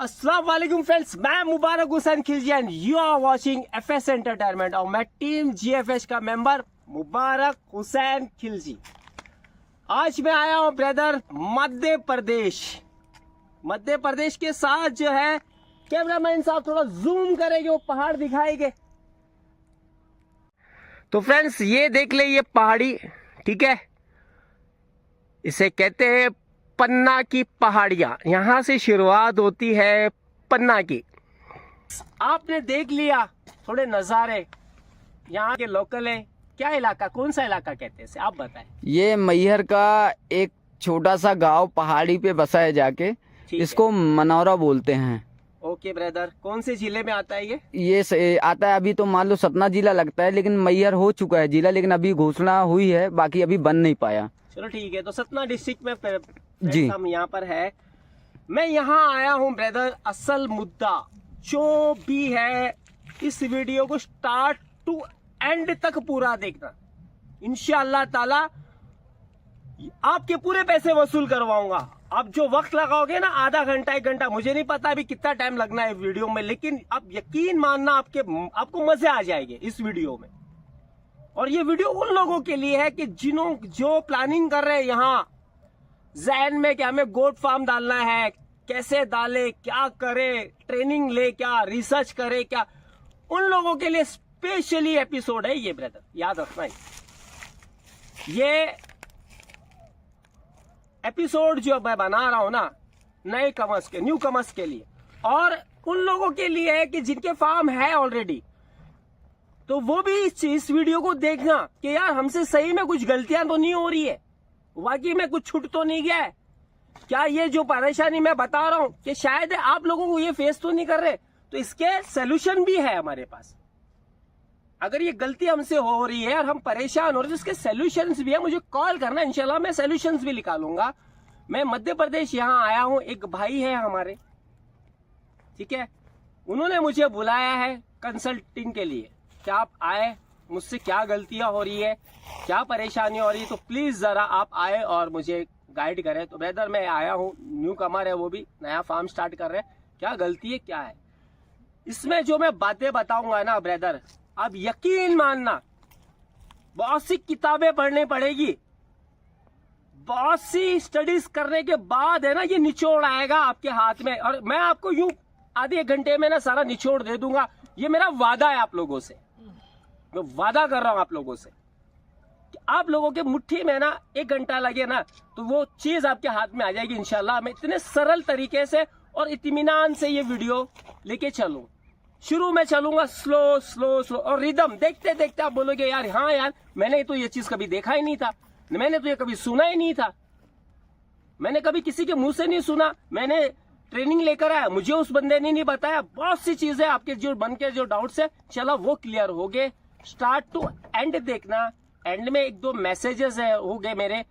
अस्सलाम वालेकुम फ्रेंड्स, मैं Mubarak Hussain Khilji and you are watching FS entertainment और मैं टीम जीएफएस का मेंबर मुबारक हुसैन खिलजी। आज मैं आया हूं ब्रदर मध्य प्रदेश के साथ जो है कैमरामैन साहब थोड़ा जूम करेंगे, वो पहाड़ दिखाएंगे। तो फ्रेंड्स ये देख ले, ये पहाड़ी, ठीक है, इसे कहते हैं पन्ना की पहाड़ियां। यहां से शुरुआत होती है पन्ना की। आपने देख लिया थोड़े नजारे यहाँ के लोकल है। क्या इलाका, कौन सा इलाका कहते हैं आप बताएं। ये मैहर का एक छोटा सा गांव पहाड़ी पे बसा है जाके, इसको मनौरा बोलते हैं। ओके ब्रदर, कौन से जिले में आता है ये आता है, अभी तो मान लो सतना जिला लगता है, लेकिन मैहर हो चुका है जिला, लेकिन अभी घोषणा हुई है, बाकी अभी बन नहीं पाया। चलो ठीक है, तो सतना डिस्ट्रिक्ट में जी हम यहाँ पर है। मैं यहाँ आया हूँ ब्रदर, असल मुद्दा जो भी है इस वीडियो को स्टार्ट टू एंड तक पूरा देखना। इंशाअल्लाह ताला आपके पूरे पैसे वसूल करवाऊंगा। आप जो वक्त लगाओगे ना, आधा घंटा 1 घंटा, मुझे नहीं पता अभी कितना टाइम लगना है वीडियो में, लेकिन आप यकीन मानना आपको मजे आ जाएंगे इस वीडियो में। और ये वीडियो उन लोगों के लिए है कि जो प्लानिंग कर रहे हैं यहाँ जहन में कि हमें गोट फार्म डालना है, कैसे डाले, क्या करे, ट्रेनिंग ले, क्या रिसर्च करे, क्या, उन लोगों के लिए स्पेशली एपिसोड है ये ब्रदर, याद रखना। ये एपिसोड जो मैं बना रहा हूं ना, न्यू कमर्स के लिए, और उन लोगों के लिए है कि जिनके फार्म है ऑलरेडी, तो वो भी इस वीडियो को देखना कि यार हमसे सही में कुछ गलतियां तो नहीं हो रही है, वाकई में कुछ छूट तो नहीं गया है क्या। ये जो परेशानी मैं बता रहा हूं कि शायद आप लोगों को ये फेस तो नहीं कर रहे, तो इसके सोल्यूशन भी है हमारे पास। अगर ये गलती हमसे हो रही है और हम परेशान हो रहे हैं, तो इसके सोल्यूशंस भी है, मुझे कॉल करना, इंशाल्लाह मैं सोल्यूशंस भी निकालूंगा। मैं मध्य प्रदेश यहाँ आया हूं, एक भाई है हमारे, ठीक है, उन्होंने मुझे बुलाया है कंसल्टिंग के लिए कि आप आए, मुझसे क्या गलतियां हो रही है, क्या परेशानी हो रही है, तो प्लीज जरा आप आए और मुझे गाइड करें। तो ब्रदर मैं आया हूँ, न्यू कमर है, वो भी नया फार्म स्टार्ट कर रहे हैं, क्या गलती है क्या है इसमें। जो मैं बातें बताऊंगा ना ब्रदर, अब यकीन मानना, बहुत सी किताबें पढ़नी पड़ेगी, बहुत सी स्टडीज करने के बाद है ना ये निचोड़ आएगा आपके हाथ में। और मैं आपको यूं आधे 1 घंटे में ना सारा निचोड़ दे दूंगा। ये मेरा वादा है आप लोगों से, मैं वादा कर रहा हूं आप लोगों से कि आप लोगों के मुट्ठी में ना 1 घंटा लगे ना, तो वो चीज आपके हाथ में आ जाएगी इंशाल्लाह। मैं इतने सरल तरीके से और इत्मीनान से ये वीडियो लेके चलूं। शुरू में चलूंगा स्लो स्लो स्लो, और रिदम देखते देखते आप बोलोगे यार हाँ यार, मैंने तो ये चीज कभी देखा ही नहीं था, मैंने तो ये कभी सुना ही नहीं था, मैंने कभी किसी के मुंह से नहीं सुना, मैंने ट्रेनिंग लेकर आया, मुझे उस बंदे ने नहीं बताया। बहुत सी चीजें आपके जो बन के जो डाउट्स है, चलो वो क्लियर हो गए। स्टार्ट टू एंड देखना, एंड में 1-2 मैसेजेस है हो गए मेरे,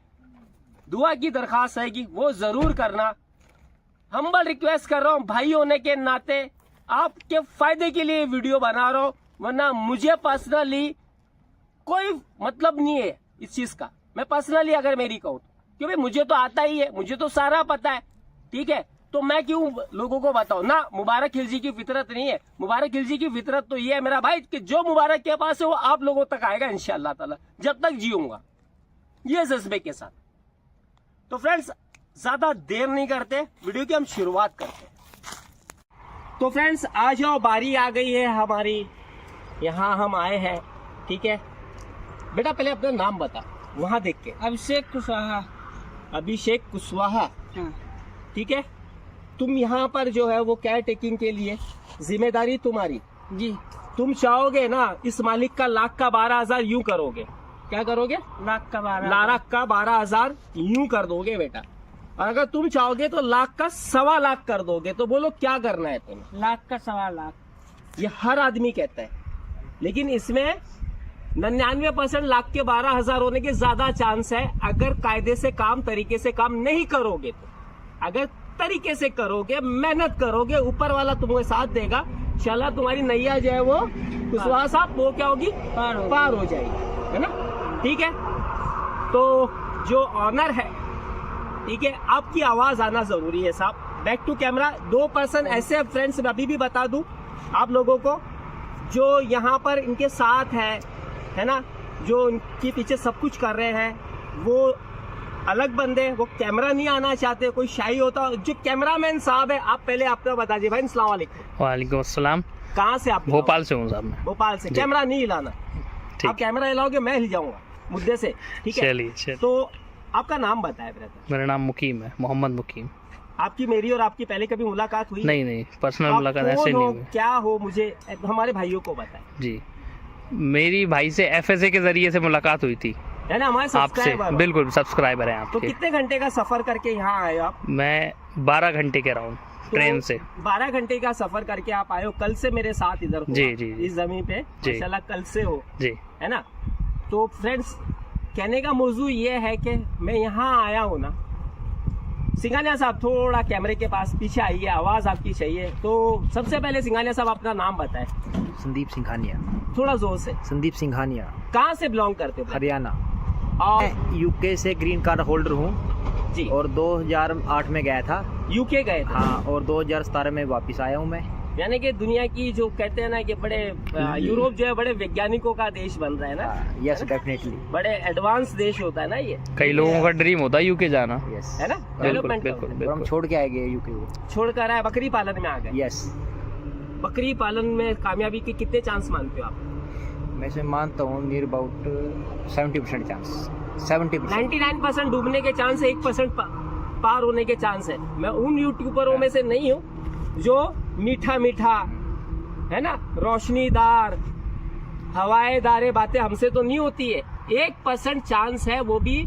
दुआ की दरखास्त है वो जरूर करना। हम्बल रिक्वेस्ट कर रहा हूं भाई होने के नाते, आपके फायदे के लिए वीडियो बना रहा हूं, वरना मुझे पर्सनली कोई मतलब नहीं है इस चीज का। मैं पर्सनली अगर मेरी कहूं, क्योंकि मुझे तो आता ही है, मुझे तो सारा पता है, ठीक है, तो मैं क्यों लोगों को बताऊं ना। मुबारक खिलजी की फितरत नहीं है, मुबारक खिलजी की फितरत तो ये है मेरा भाई कि जो मुबारक के पास है वो आप लोगों तक आएगा इंशाअल्लाह ताला, जब तक जीऊंगा ये जज्बे के साथ। तो फ्रेंड्स ज्यादा देर नहीं करते, वीडियो की हम शुरुआत करते हैं। तो फ्रेंड्स आ जाओ, बारी आ गई है हमारी, यहाँ हम आए हैं, ठीक है। बेटा पहले अपना नाम बता, वहां देख के। अभिषेक कुशवाहा, ठीक है। तुम यहाँ पर जो है वो केयर टेकिंग के लिए जिम्मेदारी तुम्हारी जी। तुम चाहोगे ना इस मालिक का 1,12,000 यूं करोगे, क्या करोगे, 1,12,000 यूं कर दोगे बेटा। और अगर तुम चाहोगे तो 1,00,000 कर दोगे। तो बोलो क्या करना है तुम्हें, 1,00,000 ये हर आदमी कहता है, लेकिन इसमें 99% 1,12,000 होने के ज्यादा चांस है अगर कायदे से काम, तरीके से काम नहीं करोगे तो। अगर तरीके से करोगे, मेहनत करोगे, ऊपर वाला तुम्हें साथ देगा, इंशाल्लाह तुम्हारी नैया जो है वो कुशवाहा साहब वो क्या होगी, पार हो जाएगी, है ना, ठीक है। तो जो ऑनर है, ठीक है, आपकी आवाज आना जरूरी है साहब, बैक टू कैमरा। 2 पर्सन ऐसे फ्रेंड्स मैं अभी भी बता दूं आप लोगों को, जो यहाँ पर इनके साथ है ना, जो इनके पीछे सब कुछ कर रहे हैं, वो अलग बंदे, वो कैमरा नहीं आना चाहते, कोई शाही होता। जो कैमरामैन साहब है, आप पहले आपको बता दीजिए भाई। अस्सलाम वालेकुम। वालेकुम अस्सलाम। कहाँ से आप? भोपाल से हूँ साहब मैं। भोपाल से। कैमरा नहीं हिलाना, आप कैमरा हिलाओगे मैं हिल जाऊंगा मुद्दे से, ठीक है? चलिए। तो आपका नाम बताए ब्रदर। मेरा नाम मुकीम है, मोहम्मद मुकीम। आपकी मेरी और आपकी पहले कभी मुलाकात हुई? नहीं, पर्सनल आप मुलाकात कौन ऐसे हो, नहीं हुई। क्या हो, मुझे हमारे भाइयों को बताएं। जी, मेरी भाई से FSA के जरिए से मुलाकात हुई थी, है ना, हमारे आपसे। सब्सक्राइबर। बिल्कुल सब्सक्राइबर हैं तो आपके। कितने घंटे का सफर करके यहाँ आए हो आप? मैं 12 घंटे के राउंड ट्रेन से। 12 घंटे का सफर करके आप आए हो, कल से मेरे साथ इधर हो। जी। इस जमीन पे माशाल्लाह कल से हो, जी। है ना। तो फ्रेंड्स, कहने का मौजू ये है कि मैं यहाँ आया हूँ ना, सिंघानिया साहब थोड़ा कैमरे के पास पीछे आइए, आवाज आपकी चाहिए। तो सबसे पहले सिंघानिया साहब अपना नाम बताएं। संदीप सिंघानिया। थोड़ा जोर से। संदीप सिंघानिया। कहाँ से बिलोंग करते हो? हरियाणा। और मैं यूके से ग्रीन कार्ड होल्डर हूँ जी, और 2008 में गया था। यूके गए थे? हाँ, और 2017 में वापस आया हूँ मैं। यानी कि दुनिया की जो कहते हैं ना कि बड़े यूरोप जो है बड़े वैज्ञानिकों का देश बन रहा है ना। Yes, definitely. बड़े एडवांस देश होता है ना ये। कई लोगों का ड्रीम होता है यूके जाना, यस, है ना, बिल्कुल डेवलपमेंट बिल्कुल और हम बिल्कुल। छोड़ के आएंगे यूके को। छोड़ कर आए, बकरी पालन में आ गए। यस। बकरी पालन में कामयाबी के कितने चांस मानते हो आप? मैं से मानता हूँ नियर अबाउट 70% चांस। 70%। 99% डूबने के चांस है, 1% पार होने के चांस है। मैं उन यूट्यूबरों में से नहीं हूँ जो मीठा मीठा, है ना, रोशनीदार हवाएदार बातें हमसे तो नहीं होती है। 1% चांस है, वो भी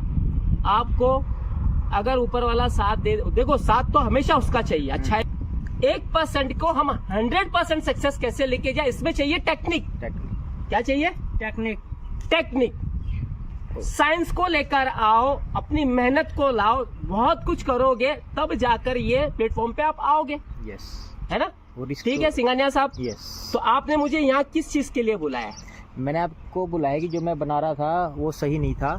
आपको अगर ऊपर वाला साथ दे। देखो, साथ तो हमेशा उसका चाहिए, अच्छा है। 1% को हम 100% सक्सेस कैसे लेके जाए, इसमें चाहिए टेक्निक। क्या चाहिए? टेक्निक। साइंस को लेकर आओ, अपनी मेहनत को लाओ, बहुत कुछ करोगे तब जाकर ये प्लेटफॉर्म पे आप आओगे, यस, है ना। वो रिस्क। ठीक है सिंघानिया साहब। यस। तो आपने मुझे यहाँ किस चीज के लिए बुलाया? मैंने आपको बुलाया कि जो मैं बना रहा था वो सही नहीं था।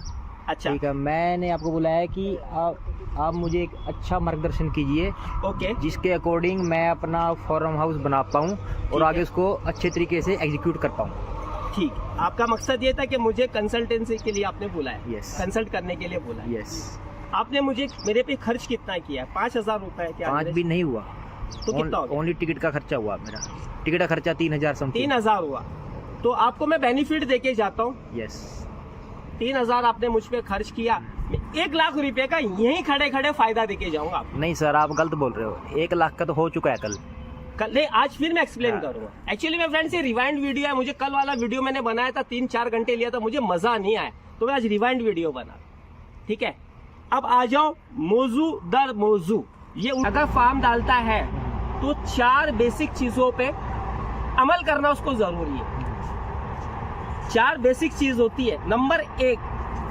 अच्छा, ठीक है, मैंने आपको बुलाया कि आप मुझे एक अच्छा मार्गदर्शन कीजिए, ओके, जिसके अकॉर्डिंग मैं अपना फार्म हाउस बना पाऊँ और आगे उसको अच्छे तरीके से एग्जीक्यूट कर पाऊँ। ठीक। आपका मकसद ये था कि मुझे कंसल्टेंसी के लिए आपने बुलाया? यस। कंसल्ट करने के लिए बुलाया। यस। आपने मुझे मेरे पे खर्च कितना किया? 5,000 रुपए? क्या 5 भी नहीं हुआ, तो कितना हो गया? ओनली टिकट का खर्चा हुआ मेरा। टिकट का खर्चा 3,000 समथिंग। 3,000 हुआ। तो आपको मैं बेनिफिट देके जाता हूँ। यस। 3,000 आपने मुझ पे खर्च किया, मैं 1 लाख रुपए का यहीं खड़े खड़े फायदा देके जाऊंगा आपको। नहीं सर, आप गलत बोल रहे हो। 1 लाख का तो हो चुका है कल। नहीं, आज फिर मैं एक्सप्लेन हाँ। करूंगा। एक्चुअली मैं फ्रेंड्स, ये रिवाइंड वीडियो है। मुझे कल वाला वीडियो मैंने बनाया था, 3-4 घंटे लिया था, मुझे मजा नहीं आया, तो मैं आज रिवाइंड वीडियो बना। ठीक है, अब आ जाओ मौजू दर मौजू। ये अगर फार्म डालता है तो 4 बेसिक चीजों पे अमल करना उसको जरूरी है। 4 बेसिक चीज होती है। नंबर 1,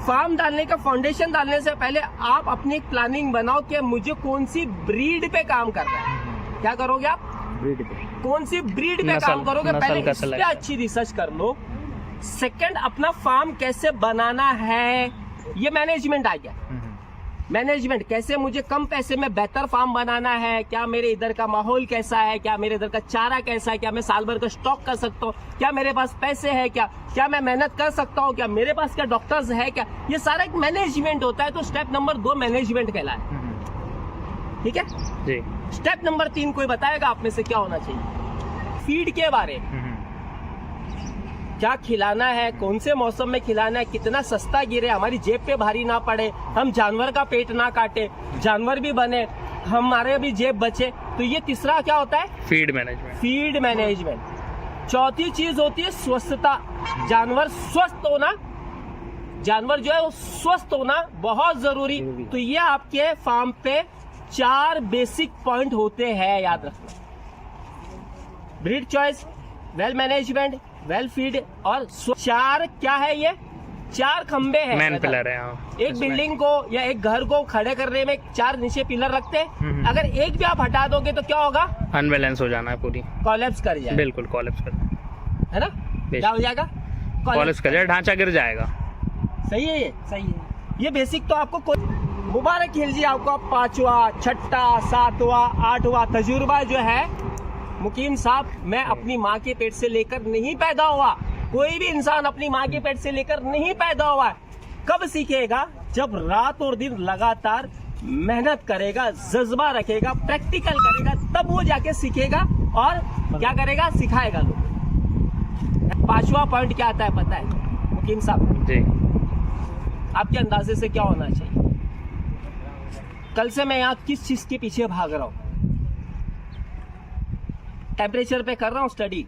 फार्म डालने का फाउंडेशन डालने से पहले आप अपनी एक प्लानिंग बनाओ कि मुझे कौन सी ब्रीड पे काम करना है। क्या करोगे आप? ब्रीड पे। कौन सी ब्रीड पे नस्ल- काम करोगे, नस्ल पहले का इस पे selection। अच्छी रिसर्च कर लो। सेकंड, अपना फार्म कैसे बनाना है, ये मैनेजमेंट आ गया। मैनेजमेंट कैसे मुझे कम पैसे में बेहतर फार्म बनाना है, क्या मेरे इधर का माहौल कैसा है, क्या मेरे इधर का चारा कैसा है, क्या मैं साल भर का स्टॉक कर सकता हूँ, क्या मेरे पास पैसे है, क्या मैं मेहनत कर सकता हूँ, क्या मेरे पास क्या डॉक्टर्स है, क्या, ये सारा एक मैनेजमेंट होता है। तो स्टेप नंबर 2 मैनेजमेंट कहलाए। ठीक है। जी। स्टेप नंबर 3 कोई बताएगा आप में से क्या होना चाहिए? फीड के बारे में, क्या खिलाना है, कौन से मौसम में खिलाना है, कितना सस्ता गिरे, हमारी जेब पे भारी ना पड़े, हम जानवर का पेट ना काटे, जानवर भी बने, हमारे भी जेब बचे। तो ये तीसरा क्या होता है? Feed management. Feed management. चौथी चीज होती है स्वस्थता। जानवर स्वस्थ होना, जानवर जो है वो स्वस्थ होना बहुत जरूरी। तो ये आपके फार्म पे 4 बेसिक पॉइंट होते हैं, याद रखना। Breed choice, well management, well feed और 4 क्या है? ये 4 खंबे हैं, मैन पिलर है। हाँ। एक बिल्डिंग को या एक घर को खड़े करने में 4 नीचे पिलर रखते हैं। अगर एक भी आप हटा दोगे तो क्या होगा? अनबैलेंस हो जाना है पूरी। कॉलेप्स कर जाएगा। बिल्कुल कॉलेप्स कर, है ना, क्या हो जाएगा? कॉलेप्स कर जाए, ढांचा गिर जाएगा। सही है, ये सही है। ये बेसिक तो आपको मुबारक खिलजी आपको 5वां, 6ठा, 7वां, 8वां तजुर्बा जो है मुकीम साहब। मैं अपनी माँ के पेट से लेकर नहीं पैदा हुआ, कोई भी इंसान अपनी माँ के पेट से लेकर नहीं पैदा हुआ। कब सीखेगा? जब रात और दिन लगातार मेहनत करेगा, जज्बा रखेगा, प्रैक्टिकल करेगा, तब वो जाके सीखेगा और क्या करेगा? सिखाएगा लोग। 5वां पॉइंट क्या आता है पता है मुकीम साहब? जी आपके अंदाजे से क्या होना चाहिए? कल से मैं यहाँ किस चीज के पीछे भाग रहा हूँ? टेम्परेचर पे कर रहा हूँ स्टडी,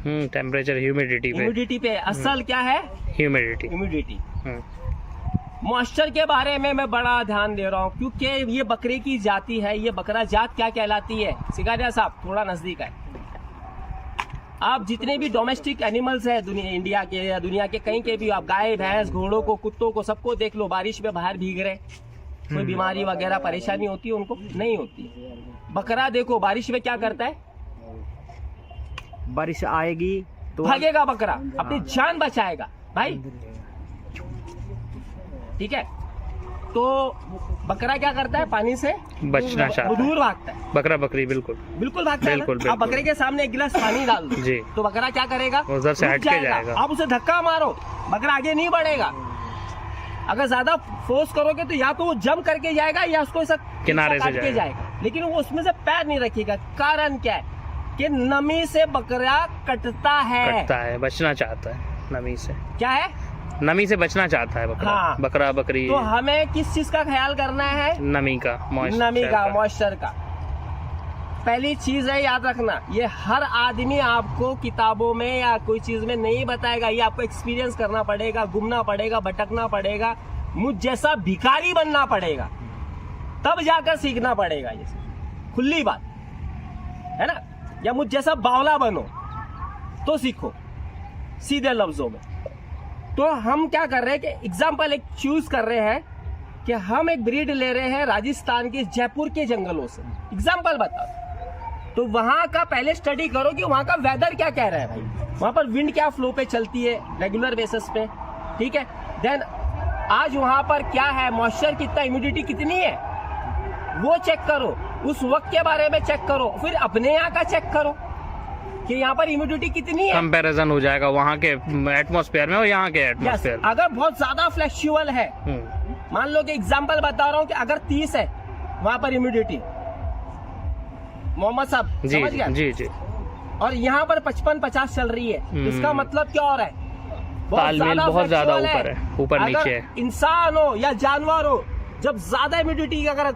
टेम्परेचर ह्यूमिडिटी पे, ह्यूमिडिटी पे। असल क्या है? ह्यूमिडिटी। ह्यूमिडिटी। मॉइस्चर के बारे में मैं बड़ा ध्यान दे रहा हूँ क्योंकि ये बकरे की जाति है। ये बकरा जात क्या कहलाती है? सिकारिया साहब थोड़ा नजदीक है। आप जितने भी डोमेस्टिक एनिमल्स है दुनिया, इंडिया के या दुनिया के कहीं के भी, आप गाय, भैंस, घोड़ों को, कुत्तों को, सबको देख लो, बारिश में बाहर भीग रहे, कोई बीमारी वगैरह परेशानी होती है उनको? नहीं होती। बकरा देखो बारिश में क्या करता है? बारिश आएगी तो भागेगा बकरा, अपनी जान बचाएगा भाई। ठीक है, तो बकरा क्या करता है? पानी से बचना चाहता है, दूर भागता है। बकरा बकरी बिल्कुल बिल्कुल भागता है ना? बिल्कुल, आप बकरे के सामने एक गिलास पानी डाल दो जी, तो बकरा क्या करेगा? उधर से रुक हट के जाएगा। आप उसे धक्का मारो, बकरा आगे नहीं बढ़ेगा। अगर ज्यादा फोर्स करोगे तो या तो वो जंप करके जाएगा या उसको ऐसा किनारे से काट के जाएगा, लेकिन वो उसमें से पैर नहीं रखेगा। कारण क्या है? कि नमी से बकरा कटता है, बचना चाहता है नमी से। क्या है? नमी से बचना चाहता है बकरा। हाँ। बकरा बकरी तो हमें किस चीज का ख्याल करना है? नमी का, नमी का, मॉइस्चर का। पहली चीज है याद रखना, ये हर आदमी आपको किताबों में या कोई चीज में नहीं बताएगा, ये आपको एक्सपीरियंस करना पड़ेगा, घूमना पड़ेगा, भटकना पड़ेगा, मुझ जैसा भिखारी बनना पड़ेगा, तब जाकर सीखना पड़ेगा। ये खुली बात है ना? या मुझ जैसा बावला बनो तो सीखो, सीधे लफ्जों में। तो हम क्या कर रहे हैं कि एग्जाम्पल एक चूज कर रहे हैं कि हम एक ब्रीड ले रहे हैं राजस्थान के जयपुर के जंगलों से। एग्जाम्पल बता, तो वहां का पहले स्टडी करो कि वहां का वेदर क्या कह रहा है भाई, वहां पर विंड क्या फ्लो पे चलती है रेगुलर बेसिस पे। ठीक है, देन आज वहां पर क्या है, मॉइस्चर कितना, ह्यूमिडिटी कितनी है, वो चेक करो। उस वक्त के बारे में चेक करो, फिर अपने यहाँ का चेक करो कि यहाँ पर ह्यूमिडिटी कितनी है। कंपैरिजन हो जाएगा वहाँ के एटमॉस्फेयर में और यहाँ के एटमॉस्फेयर। अगर बहुत ज्यादा फ्लैक्चुअल है, मान लो कि एग्जांपल बता रहा हूँ कि अगर 30 है वहां पर ह्यूमिडिटी, मोहम्मद साहब समझ गया? जी जी। और यहाँ पर 55-50 चल रही है, इसका मतलब क्या हो रहा है? तालमेल बहुत ज्यादा फ्लैक्चुअल ऊपर है, ऊपर नीचे है। इंसान हो या जानवर हो, जब ज्यादा ह्यूमिडिटी अगर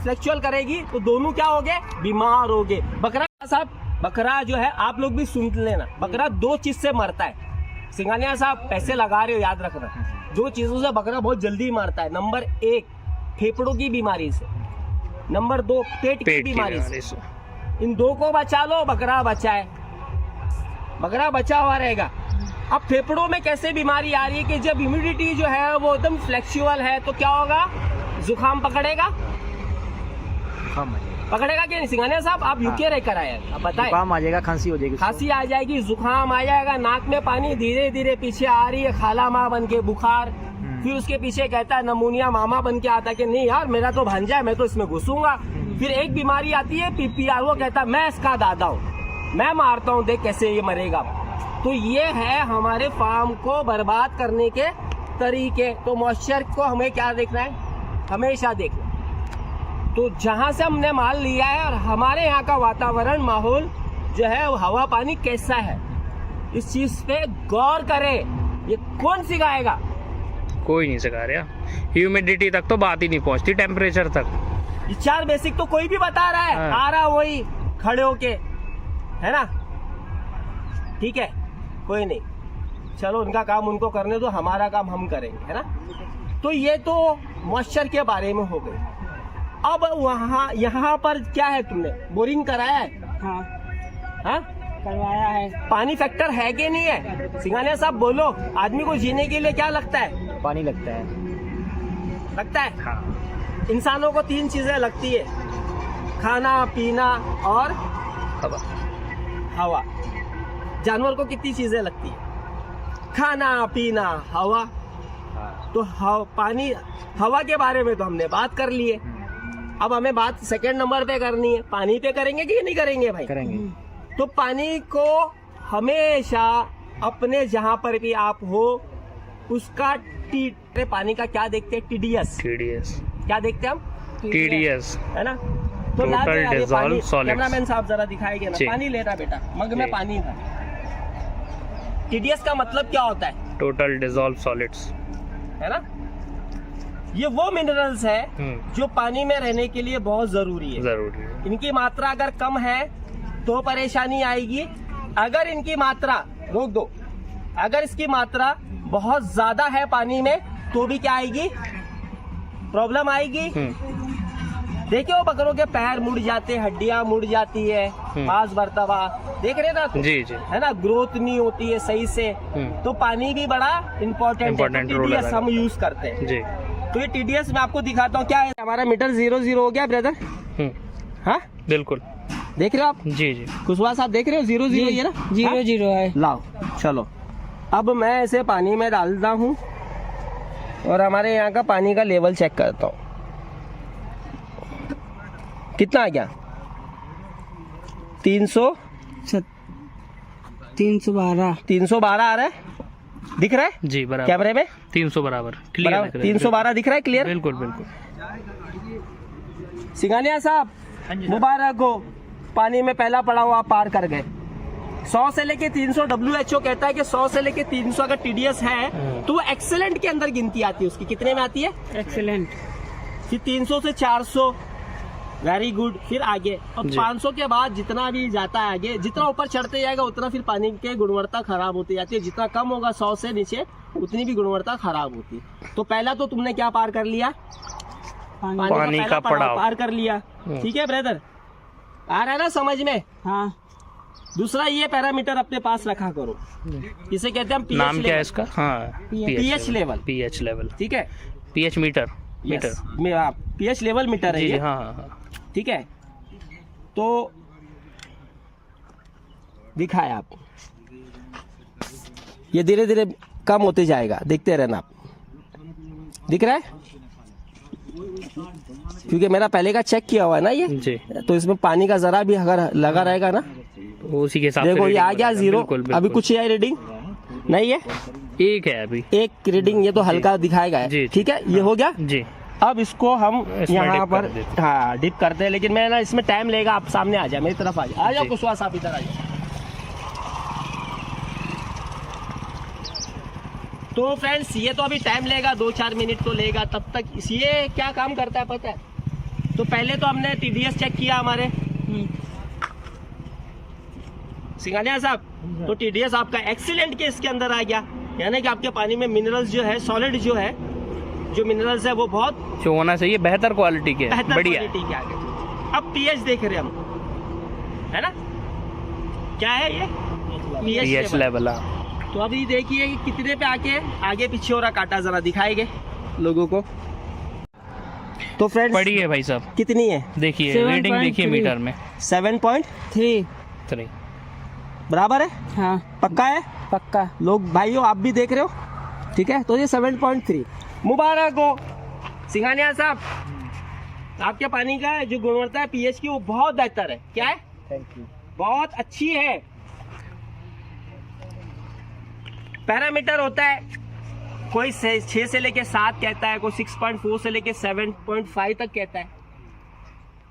फ्लैक्चुअल करेगी तो दोनों क्या हो गए? बीमार हो गए। बकरा साहब, बकरा जो है आप लोग भी सुन लेना, बकरा 2 चीज से मरता है। सिंघानिया साहब पैसे लगा रहे हो, याद रखना, 2 चीजों से बकरा बहुत जल्दी मरता है। नंबर 1 फेफड़ों की बीमारी से, नंबर 2 पेट की बीमारी से। इन 2 को बचा लो, बकरा बचाए, बकरा बचा हुआ रहेगा। अब फेफड़ों में कैसे बीमारी आ रही है कि जब ह्यूमिडिटी जो है वो एकदम फ्लेक्चुअल है तो क्या होगा? जुकाम पकड़ेगा, पकड़ेगा कि नहीं? सिंघानिया साहब आप यूके रहकर आए, आप बताएं। जुकाम आ जाएगा, खांसी हो जाएगी, खांसी आ जाएगी, जुकाम आ जाएगा, नाक में पानी धीरे धीरे पीछे आ रही है, खाला माँ बन के बुखार, फिर उसके पीछे कहता है नमूनिया मामा बन के आता है कि नहीं यार मेरा तो भांजा है, मैं तो इसमें घुसूंगा। फिर एक बीमारी आती है PPR, वो कहता है मैं इसका दादा हूँ, मैं मारता हूँ, देख कैसे ये मरेगा। तो ये है हमारे फार्म को बर्बाद करने के तरीके। तो मॉइस्चर को हमें क्या देखना है? हमेशा देखना। तो जहां से हमने माल लिया है और हमारे यहाँ का वातावरण, माहौल जो है, हवा पानी कैसा है, इस चीज पे गौर करें। ये कौन सिखाएगा? कोई नहीं सिखा रहा। ह्यूमिडिटी तक तो बात ही नहीं पहुंचती, टेम्परेचर तक। ये 4 बेसिक तो कोई भी बता रहा है, आ रहा वही खड़े होके, है ना? ठीक है, कोई नहीं, चलो उनका काम उनको करने दो, हमारा काम हम करेंगे, है ना? तो ये तो मॉइस्चर के बारे में हो गई। अब वहाँ यहाँ पर क्या है, तुमने बोरिंग कराया है? हाँ करवाया है। पानी फैक्टर है कि नहीं है? सिंघानिया साहब बोलो, आदमी को जीने के लिए क्या लगता है? पानी लगता है। लगता है? हाँ। इंसानों को 3 चीजें लगती है, खाना, पीना और हवा। जानवर को कितनी चीजें लगती है? खाना, पीना, हवा। तो पानी हवा के बारे में तो हमने बात कर ली है, अब हमें बात सेकंड नंबर पे करनी है, पानी पे करेंगे कि नहीं करेंगे भाई? करेंगे। तो पानी को हमेशा अपने जहां पर भी आप हो उसका पानी का क्या देखते हैं? TDS। क्या देखते हैं हम? TDS है ना? तो ला Total दे यार ये dissolved पानी, solids। कैमरामैन साहब जरा दिखाएंगे ना, जी। पानी ले रहा बेटा, मग में जी। पानी था। TDS का मतलब क्या होता है? Total dissolve solids. है ना? ये वो मिनरल्स है जो पानी में रहने के लिए बहुत जरूरी है। जरूरी है। इनकी मात्रा अगर कम है तो परेशानी आएगी, अगर इनकी मात्रा, रोक दो, अगर इसकी मात्रा बहुत ज्यादा है पानी में तो भी क्या आएगी? प्रॉब्लम आएगी। देखिए वो बकरों के पैर मुड़ जाते, हड्डियां मुड़ जाती है, मांस मरतबा, देख रहे ना? जी जी। है ना? ग्रोथ नहीं होती है सही से। तो पानी भी बड़ा इम्पोर्टेंट है। रोल TDS हम यूज करते हैं। जी। तो ये TDS मैं आपको दिखाता हूँ क्या है। हमारा मीटर 00 हो गया ब्रदर। हाँ बिल्कुल। देख रहे हो आप? जी जी। कुशवाहा साहब देख रहे हो? 00 ये ना? 00 है। लाओ चलो, अब मैं इसे पानी में डालता हूँ और हमारे यहाँ का पानी का लेवल चेक करता हूँ। कितना आ गया? 312 आ रहा है, दिख रहा है जी बराबर। कैमरे में? 300 बराबर। बराबर 312 दिख रहा है क्लियर? बिल्कुल बिल्कुल। सिंघानिया साहब मुबारक हो, पानी में पहला पड़ाव आप पार कर गए। 100 से लेके 300 WHO कहता है कि 100 से लेके 300 अगर TDS है तो वो एक्सेलेंट के अंदर गिनती आती है उसकी। कितने में आती है? एक्सीलेंट। फिर 300 से 400 वेरी गुड, फिर आगे, और 500 के बाद जितना भी जाता है आगे, जितना ऊपर चढ़ते जाएगा उतना फिर पानी की गुणवत्ता खराब होती जाती है। जितना कम होगा 100 से नीचे उतनी भी गुणवत्ता खराब होती है। तो पहला तो तुमने क्या पार कर लिया? पानी का पड़ाव पार कर लिया। ठीक है ब्रदर, आ रहा है ना समझ में? हाँ। दूसरा ये पैरामीटर अपने पास रखा करो, इसे कहते हैं हम pH नाम क्या है लेवल। इसका? हाँ pH लेवल। pH level. ठीक है, pH meter. Meter. pH level meter है जी ये। हाँ हाँ। ठीक है, तो दिखाया आपको, ये धीरे धीरे कम होते जाएगा, देखते रहना आप। दिख रहा है? क्योंकि मेरा पहले का चेक किया हुआ है ना ये, जी। तो इसमें पानी का जरा भी अगर लगा रहेगा ना, उसी के हिसाब से देखो ये आ reading गया बनेगा। 0। बिल्कुल, बिल्कुल। अभी कुछ है रीडिंग नहीं है, एक है अभी। एक रीडिंग ये तो हल्का दिखाएगा। जी। ठीक है, ये हो गया। जी। अब इसको हम इसमें यहाँ dip पर कर देते हाँ डिप करते हैं, लेकिन मैं ना इसमें टाइम लेगा। आप सामने आ जाए, मेरी तरफ आ जाओ, आ जाओ जी। कुशवाहा साहब इधर आ जाओ। तो फ्रेंड्स ये तो अभी टाइम लेगा, 2-4 मिनट तो लेगा। तब तक ये क्या काम करता है पता है? तो पहले तो हमने TDS चेक किया हमारे सिंघानिया साहब, तो TDS आपका एक्सीलेंट के इसके अंदर आ गया, यानी कि आपके पानी में मिनरल्स जो है, सॉलिड जो है, जो मिनरल्स है वो बहुत जो होना चाहिए बेहतर क्वालिटी के, बेहतर बढ़िया। क्वालिटी के आगे। अब pH देख रहे हम, है ना? क्या है ये? pH level. तो अभी देखिए कि कितने पे आके आगे पीछे हो रहा, काटा जरा दिखाएंगे लोगों को। तो फ्रेंड्स पड़ी है भाई साहब, कितनी है? देखिए 7.3 रीडिंग देखिए मीटर में। 7.3 3 बराबर है? हाँ पक्का है? पक्का। लोग भाइयों आप भी देख रहे हो? ठीक है, तो ये 7.3 मुबारक हो सिंघानिया साहब, आपके पानी का जो गुणवत्ता है pH की वो बहुत बेहतर है। क्या है? Thank you. बहुत अच्छी है। पैरामीटर होता है, कोई 6 से लेके 7 कहता है, कोई 6.4 से लेके 7.5 तक कहता है।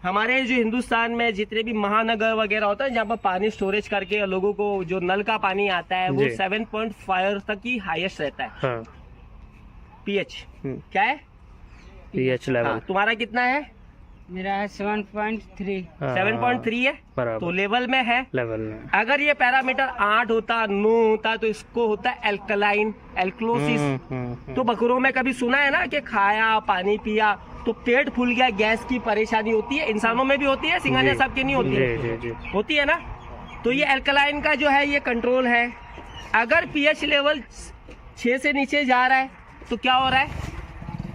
हमारे जो हिंदुस्तान में जितने भी महानगर वगैरह होता है जहाँ पर पानी स्टोरेज करके लोगों को जो नल का पानी आता है वो जी। 7.5 तक ही हाईएस्ट रहता है हाँ। pH। क्या है? pH level. हाँ, तुम्हारा कितना है? मेरा है 7.3। 7.3 है, बराबर। तो लेवल में है। लेवल में। अगर ये पैरामीटर 8 होता, 9 होता, तो इसको होता है एल्कलाइन, एल्क्लोसिस। तो बकरों में कभी सुना है ना कि खाया पानी पिया तो पेट फूल गया, गैस की परेशानी होती है? इंसानों में भी होती है, सिंघानिया साहब की नहीं होती है? जी जी। होती है ना? तो ये एल्कलाइन का जो है ये कंट्रोल है। अगर pH लेवल 6 से नीचे जा रहा है तो क्या हो रहा है?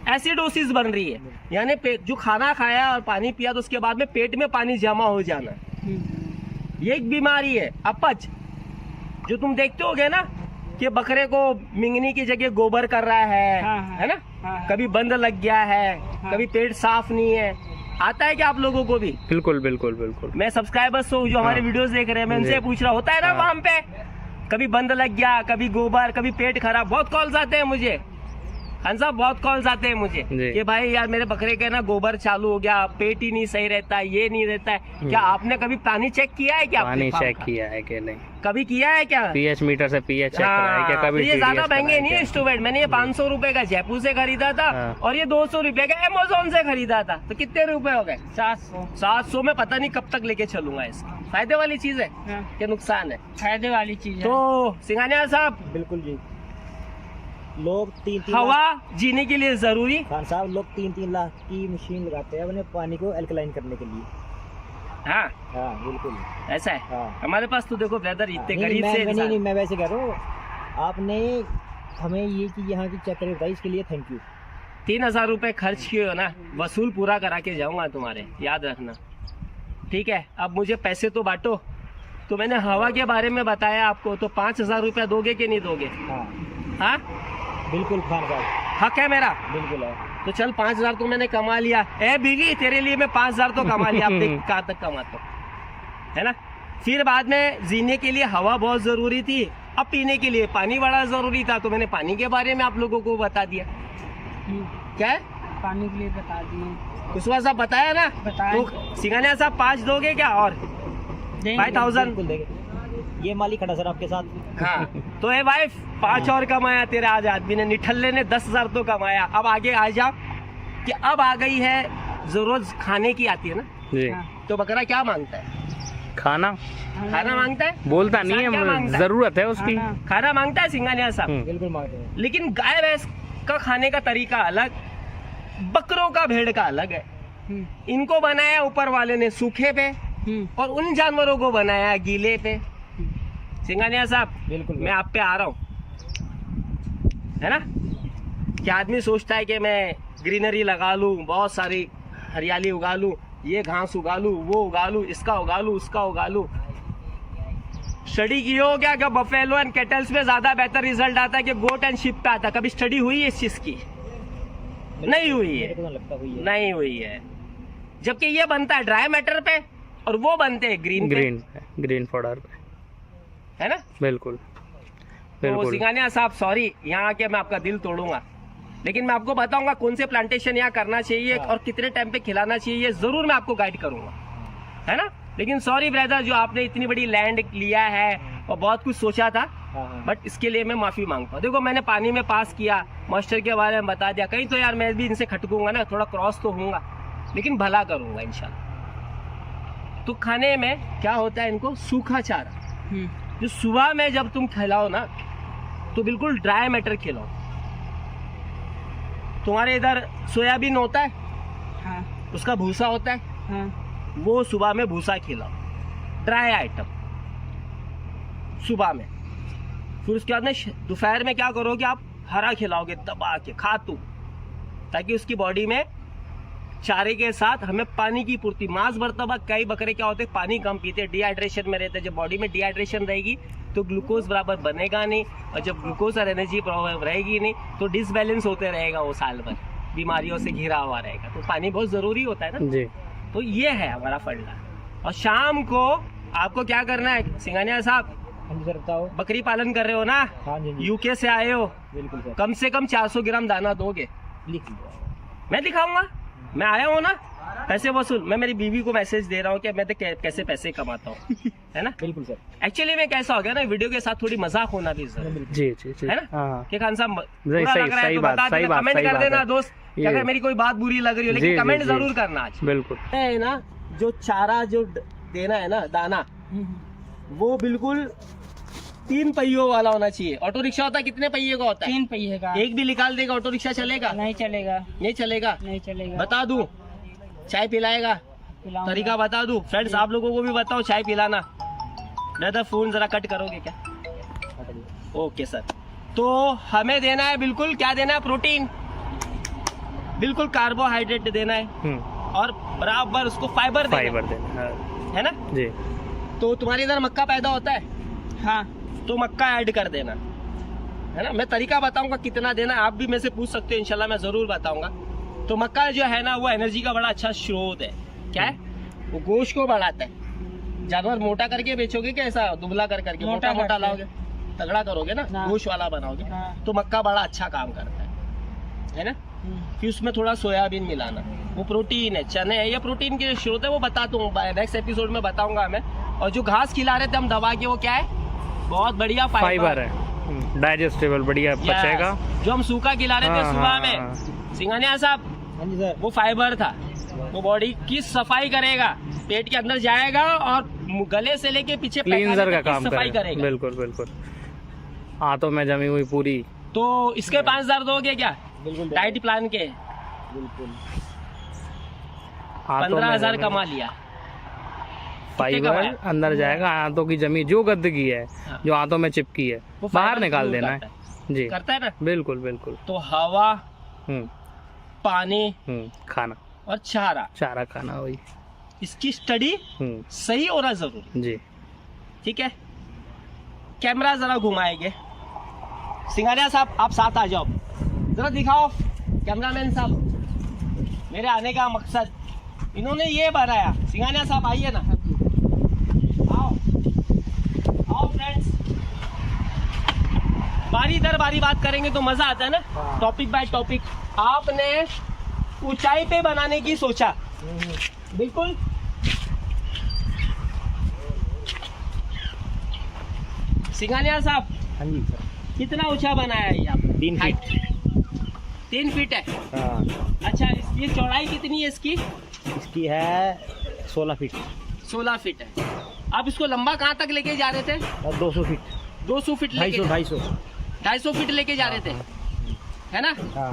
एसिडोसिस बन रही है, यानी जो खाना खाया और पानी पिया तो उसके बाद में पेट में पानी जमा हो जाना, ये एक बीमारी है। अपच जो तुम देखते होगे ना कि बकरे को मिंगनी की जगह गोबर कर रहा है, है ना? कभी बंद लग गया है, कभी पेट साफ नहीं है, आता है क्या आप लोगों को भी? बिल्कुल बिल्कुल बिल्कुल। मैं सब्सक्राइबर्स हूँ जो हमारे वीडियोस देख रहे हैं, मैं उनसे पूछ रहा होता है ना वहाँ पे, कभी बंद लग गया, कभी गोबर, कभी पेट खराब, बहुत कॉल्स आते हैं मुझे खान साहब, बहुत कॉल्स आते हैं मुझे कि भाई यार मेरे बकरे के ना गोबर चालू हो गया, पेट ही नहीं सही रहता है, ये नहीं रहता है। क्या आपने कभी पानी चेक किया है क्या? पानी चेक किया है कि नहीं? कभी किया है क्या? पीएच मीटर से पीएच चेक कराया क्या कभी? ये ज्यादा महंगे नहीं है इंस्ट्रूमेंट, मैंने ये 500 रुपए का जयपुर से खरीदा था और ये 200 रुपए का अमेज़न से खरीदा था। तो कितने रुपए हो गए? 700 में पता नहीं कब तक लेके चलूंगा इसको। फायदे वाली चीज है क्या नुकसान है? फायदे वाली चीज है। तो सिंघानिया साहब, बिल्कुल जी, लोग 3-3 हवा जीने के लिए जरूरी। खान साहब, लोग 3-3 लाख की मशीन लगाते हैं अपने पानी को एल्कलाइन करने के लिए। हाँ हाँ बिल्कुल ऐसा है। हाँ। हमारे पास तो देखो ब्रदर इतने गरीब से नहीं, मैं वैसे कह रहा हूँ, आपने हमें ये चीज यहाँ की चेक करी बताई, इसके लिए थैंक यू। 3000 रुपए खर्च किए हो ना, वसूल पूरा करा के जाऊंगा तुम्हारे, याद रखना, ठीक है? अब मुझे पैसे तो बांटो। तो मैंने हवा के बारे में बताया आपको, तो 5000 रुपया दोगे कि नहीं दोगे? हाँ बिल्कुल खान साहब, हक है मेरा? बिल्कुल है। तो चल 5000 तो मैंने कमा लिया। ए बीवी, तेरे लिए मैं 5000 तो कमा लिया, अब देख कहाँ तक कमाता हूँ, है ना? फिर बाद में जीने के लिए हवा बहुत जरूरी थी, अब पीने के लिए पानी बड़ा जरूरी था, तो मैंने पानी के बारे में आप लोगों को बता दिया। क्या है? पानी के लिए बता दिए। कुशवाहा साहब बताया ना? बताया। तो सिंघानिया साहब 5 दोगे क्या? और 5000 बिल्कुल देंगे। ये माली खड़ा सर आपके साथ। हाँ तो ए वाइफ 5 और कमाया तेरे आज आदमी ने, निठल्ले ने 10,000 तो कमाया। अब आगे आ जाओ कि अब आ गई है जरूरत खाने की आती है ना जी। तो बकरा क्या मांगता है? खाना खाना मांगता है, बोलता नहीं क्या है, मांगता है? जरूरत है उसकी। खाना मांगता है सिंघानिया साहब। बिल्कुल मांगते हैं। लेकिन गाय भैंस का खाने का तरीका अलग, बकरों का भेड़ का अलग है। इनको बनाया ऊपर वाले ने सूखे पे और उन जानवरों को बनाया गीले पे। सिंघानिया साहब बिल्कुल मैं आप पे आ रहा हूँ, है ना? क्या आदमी सोचता है कि मैं ग्रीनरी लगा लूं, बहुत सारी हरियाली उगा लूं, ये घास उगा लूं, वो उगा लूं, इसका उगा लूं, उसका उगा लूं। स्टडी की हो क्या कि बफेलो एंड कैटल्स में ज्यादा बेहतर रिजल्ट आता है कि गोट एंड शिप पे आता है? कभी स्टडी हुई है इस चीज की? नहीं हुई है, मेरे को तो लगता हुई है। नहीं हुई है। जबकि ये बनता है ड्राई मैटर पे और वो बनते हैं ग्रीन फॉडर पे, है ना? बिल्कुल तो बिल्कुल। सिंघानिया साहब सॉरी, यहाँ आके मैं आपका दिल तोड़ूंगा, लेकिन मैं आपको बताऊंगा कौन से प्लांटेशन यहाँ करना चाहिए और कितने टाइम पे खिलाना चाहिए, ये जरूर मैं आपको गाइड करूंगा, है ना? लेकिन सॉरी ब्रदर, जो आपने इतनी बड़ी लैंड लिया है और बहुत कुछ सोचा था, बट इसके लिए मैं माफी मांगता हूँ। देखो मैंने पानी में पास किया, मास्टर के बारे में बता दिया, कहीं तो यार मैं भी इनसे खटकूंगा ना, थोड़ा क्रॉस तो होऊंगा, लेकिन भला करूंगा इंशाल्लाह। तो खाने में क्या होता है, इनको सूखा चारा, जो सुबह में जब तुम खिलाओ ना तो बिल्कुल ड्राई मैटर खिलाओ। तुम्हारे इधर सोयाबीन होता है, हाँ, उसका भूसा होता है, हाँ, वो सुबह में भूसा खिलाओ, ड्राई आइटम सुबह में। फिर उसके बाद में दोपहर में क्या करोगे, आप हरा खिलाओगे दबा के खातू, ताकि उसकी बॉडी में चारे के साथ हमें पानी की पूर्ति। मांस बर्तबा कई बकरे क्या होते हैं, पानी कम पीते, डिहाइड्रेशन में रहते हैं। जब बॉडी में डिहाइड्रेशन रहेगी तो ग्लूकोज बराबर बनेगा नहीं, और जब ग्लूकोज और एनर्जी रहेगी नहीं तो डिसबैलेंस होते रहेगा, वो साल भर बीमारियों से घिरा हुआ रहेगा। तो पानी बहुत जरूरी होता है ना जी। तो ये है हमारा फंडा। और शाम को आपको क्या करना है सिंघानिया साहब, हाँ जी सर बताओ। बकरी पालन कर रहे हो ना, हाँ जी यूके से आए हो, बिल्कुल सर। कम से कम 400 ग्राम दाना दोगे? लिख लीजिए। मैं दिखाऊंगा, मैं आया हूँ ना पैसे वसूल। मैं मेरी बीवी को मैसेज दे रहा हूँ कि मैं तो कैसे पैसे कमाता हूँ, है ना? बिल्कुल सर। एक्चुअली में कैसा हो गया ना, वीडियो के साथ थोड़ी मजाक होना भी जरूरी जी जी जी, है ना? हाँ कि खान साहब सही- बुरा लग रहा है सही तो बात, बता सही देना, बात, कमेंट सही कर बात देना है। दोस्त कि ये- अगर मेरी कोई बात बुरी लग रही हो, जी, लेकिन जी, कमेंट जी। जरूर करना आज। बिल्कुल। है ना, जो चारा जो देना है ना, दाना, वो बिल्कुल 3 पहियों वाला होना चाहिए। ऑटो रिक्शा होता है कितने पहिए का होता है? 3 पहिए का। एक भी निकाल देगा ऑटो रिक्शा चलेगा? नहीं चलेगा, नहीं चलेगा। नहीं चलेगा। बता दूं, चाय पिलाएगा? पिलाऊंगा। तरीका बता दूं फ्रेंड्स, आप लोगों को भी बताओ चाय पिलाना। दादा फोन जरा कट करोगे क्या? Okay sir. तो हमें देना है बिल्कुल, क्या देना है, प्रोटीन, बिल्कुल कार्बोहाइड्रेट देना है और बराबर उसको फाइबर देना, हाँ। है ना? जी। तो तुम्हारे इधर मक्का पैदा होता है, हाँ, तो मक्का ऐड कर देना। है ना। मैं तरीका बताऊंगा कितना देना है, आप भी मेरे से पूछ सकते हो, इंशाल्लाह मैं जरूर बताऊंगा। तो मक्का जो है ना वो एनर्जी का बड़ा अच्छा स्रोत है। क्या है वो गोश्त को बढ़ाता है। जानवर मोटा करके बेचोगे क्या, ऐसा दुबला कर करके मोटा मोटा लाओगे, तगड़ा करोगे ना, गोश्त वाला बनाओगे, तो मक्का बड़ा अच्छा काम करता है ना। फिर उसमें थोड़ा सोयाबीन मिलाना, वो प्रोटीन है, चने है, ये प्रोटीन के स्रोत है, वो बताता हूँ नेक्स्ट एपिसोड में बताऊंगा मैं। और जो घास खिला रहे थे हम दबा के, वो क्या है, बहुत बढ़िया फाइबर है, डाइजेस्टेबल, बढ़िया पचेगा। जो हम सूखा खिला रहे थे सुबह में सिंघानिया साहब, हाँ जी सर। वो फाइबर था, वो बॉडी की सफाई करेगा, पेट के अंदर जाएगा और गले से लेके पीछे क्लींजर का काम सफाई करेगा। बिल्कुल बिल्कुल, हाथों में जमी हुई पूरी। तो इसके 5000 दोगे क्या, बिल्कुल डाइट प्लान के? बिल्कुल। 15,000 कमा लिया। फाइबर कमाया? अंदर जाएगा, हाथों की जमी जो गंदगी है, जो हाथों में चिपकी है, वो बाहर फाइबर निकाल दूर देना करता है। जी करता है ना। बिल्कुल बिल्कुल। तो हवा, पानी खाना और चारा खाना, वही। इसकी स्टडी सही होना जरूर। जी ठीक है, कैमरा जरा घुमाएंगे। सिंघानिया साहब आप साथ आ जाओ, जरा दिखाओ कैमरामैन साहब मेरे आने का मकसद। इन्होंने ये बनाया। सिंघानिया साहब आइए ना, आओ आओ फ्रेंड्स, बारी दर बारी बात करेंगे तो मजा आता है ना, टॉपिक बाय टॉपिक। आपने ऊंचाई पे बनाने की सोचा, बिल्कुल। सिंघानिया साहब हाँ जी सर। कितना ऊंचा बनाया है ये आपने? 3 फीट। 3 फीट है। हाँ। अच्छा, इसकी चौड़ाई कितनी है इसकी? इसकी है 16 फीट 16 फीट है। आप इसको लंबा कहाँ तक लेके जा रहे थे? और 200 फीट 200 फीट लेके 250 फीट लेके जा रहे थे, है ना। हाँ।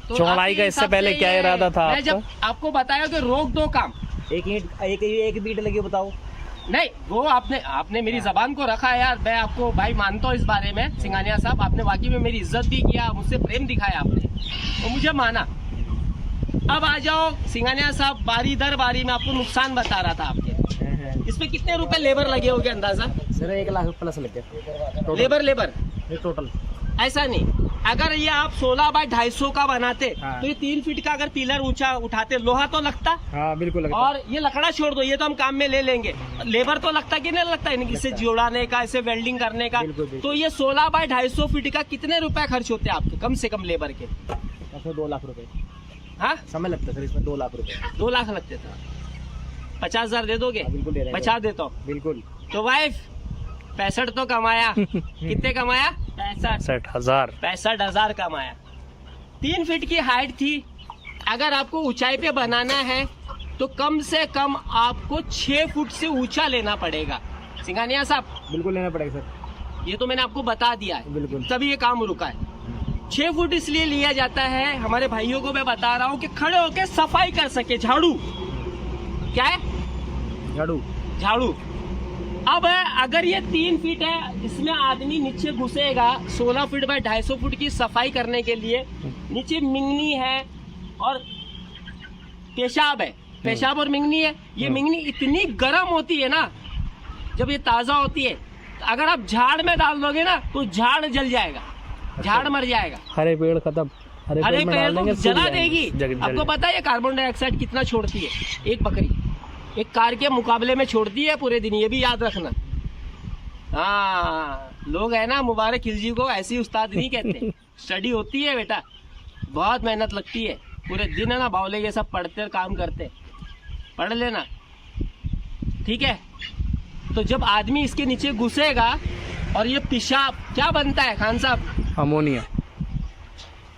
तो चौड़ाई आपके का इससे हिसाब पहले से क्या ये- इरादा था मैं जब आपको बताया कि रोक दो काम, एक बीट लगे बताओ। नहीं वो आपने मेरी जबान को रखा है यार। मैं आपको भाई मानता हूँ इस बारे में। सिंघानिया साहब आपने वाकई में मेरी इज्जत भी किया, मुझसे प्रेम दिखाया आपने, तो मुझे माना। अब आ जाओ सिंघानिया साहब, बारी दर बारी में आपको नुकसान बता रहा था आपके। इसमें कितने रुपए लेबर लगे होंगे अंदाजा? सर 1 लाख प्लस लग गया लेबर टोटल। ऐसा नहीं, अगर ये आप 16 बाय 250 का बनाते हाँ। तो ये 3 फीट का अगर पिलर ऊंचा उठाते, लोहा तो लगता। हाँ बिल्कुल लगता। और ये लकड़ा छोड़ दो, ये तो हम काम में ले लेंगे। लेबर तो लगता कि नहीं लगता इसे जोड़ाने का, इसे वेल्डिंग करने का। बिल्कुल, बिल्कुल। तो ये 16 बाय 250 फीट का कितने रुपए खर्च होते हैं आपके, कम से कम लेबर के? इसमें 2 लाख रुपए हाँ, समय लगता है सर, इसमें 2 लाख रुपए। 2 लाख लगते थे। 50,000 दे दोगे? हाँ, बिल्कुल दे रहे हैं। बचा देता हूँ। बिल्कुल। तो वाइफ 65 तो कमाया। कितने कमाया? 60,000। 65,000 कमाया। 3 फीट की हाइट थी। अगर आपको ऊंचाई पे बनाना है तो कम से कम आपको 6 फुट से ऊंचा लेना पड़ेगा। सिंघानिया साहब बिल्कुल लेना पड़ेगा सर। ये तो मैंने आपको बता दिया है, बिल्कुल। तभी ये काम रुका है। 6 फुट इसलिए लिया जाता है, हमारे भाइयों को मैं बता रहा हूँ कि खड़े होकर सफाई कर सके। झाड़ू, क्या है? झाड़ू। अब अगर ये 3 फीट है, इसमें आदमी नीचे घुसेगा 16 फीट बाय 250 फुट की सफाई करने के लिए। नीचे मिंगनी है और पेशाब है, पेशाब और मिंगनी है। ये मिंगनी इतनी गर्म होती है ना, जब ये ताजा होती है, अगर आप झाड़ में डाल दोगे ना तो झाड़ जल जाएगा, झाड़ मर जाएगा। हरे पेड़ खत्म, हरे में पेड़ डाल को देंगे, सूख जला जाएंगे। देगी। जल आपको पता है ये कार्बन डाइऑक्साइड कितना छोड़ती है एक बकरी? एक कार के मुकाबले में छोड़ती है पूरे दिन, ये भी याद रखना। हाँ, लोग है ना मुबारक खिलजी को ऐसी उस्ताद नहीं कहते। स्टडी होती है बेटा, बहुत मेहनत लगती है, पूरे दिन है ना बावले ये सब पढ़ते और काम करते। पढ़ लेना, ठीक है। तो जब आदमी इसके नीचे घुसेगा और ये पेशाब क्या बनता है खान साहब? अमोनिया।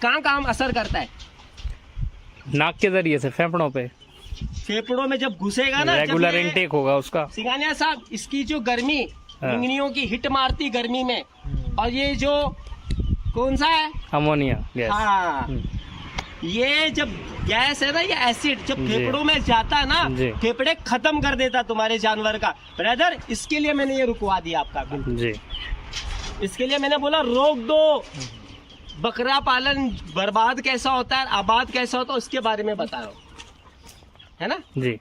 कहाँ काम असर करता है? नाक के जरिए से फेफड़ों पे, फेफड़ों में जब घुसेगा ना, रेगुलर जब ये- इनटेक होगा उसका। सिंघानिया साहब इसकी जो गर्मी, हाँ। मिंगनियों की हिट मारती गर्मी में, और ये जो कौन सा है, अमोनिया गैस। हाँ, ये जब गैस है ना, ये एसिड जब जी। फेफड़ों में जाता है ना, जी। फेफड़े खत्म कर देता तुम्हारे जानवर का। ब्रदर इसके लिए मैंने ये रुकवा दिया आपका बिल। जी इसके लिए मैंने बोला रोक दो। बकरा पालन बर्बाद कैसा होता है, आबाद कैसा होता है, उसके बारे में बता रहा हूँ, है ना। जी।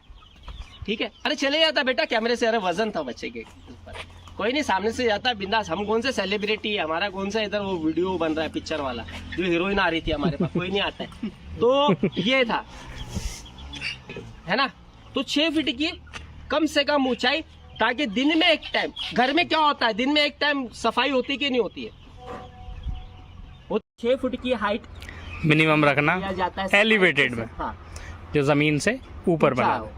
ठीक है, अरे चले जाता बेटा कैमरे से। अरे वजन था बच्चे के ऊपर, कोई नहीं, सामने से जाता है बिंदास। हम कौन से सेलिब्रिटी है, हमारा कौन सा इधर वो वीडियो बन रहा है पिक्चर वाला जो हीरोइन आ रही थी हमारे पास, कोई नहीं आता है। तो ये था, है ना। तो 6 फीट की कम से कम ऊंचाई, ताकि दिन में एक टाइम, घर में क्या होता है दिन में एक टाइम सफाई होती कि नहीं होती है, वो 6 फुट की हाइट मिनिमम रखना किया जाता है एलिवेटेड में, हाँ, जो जमीन से ऊपर ऊंचा बना हो।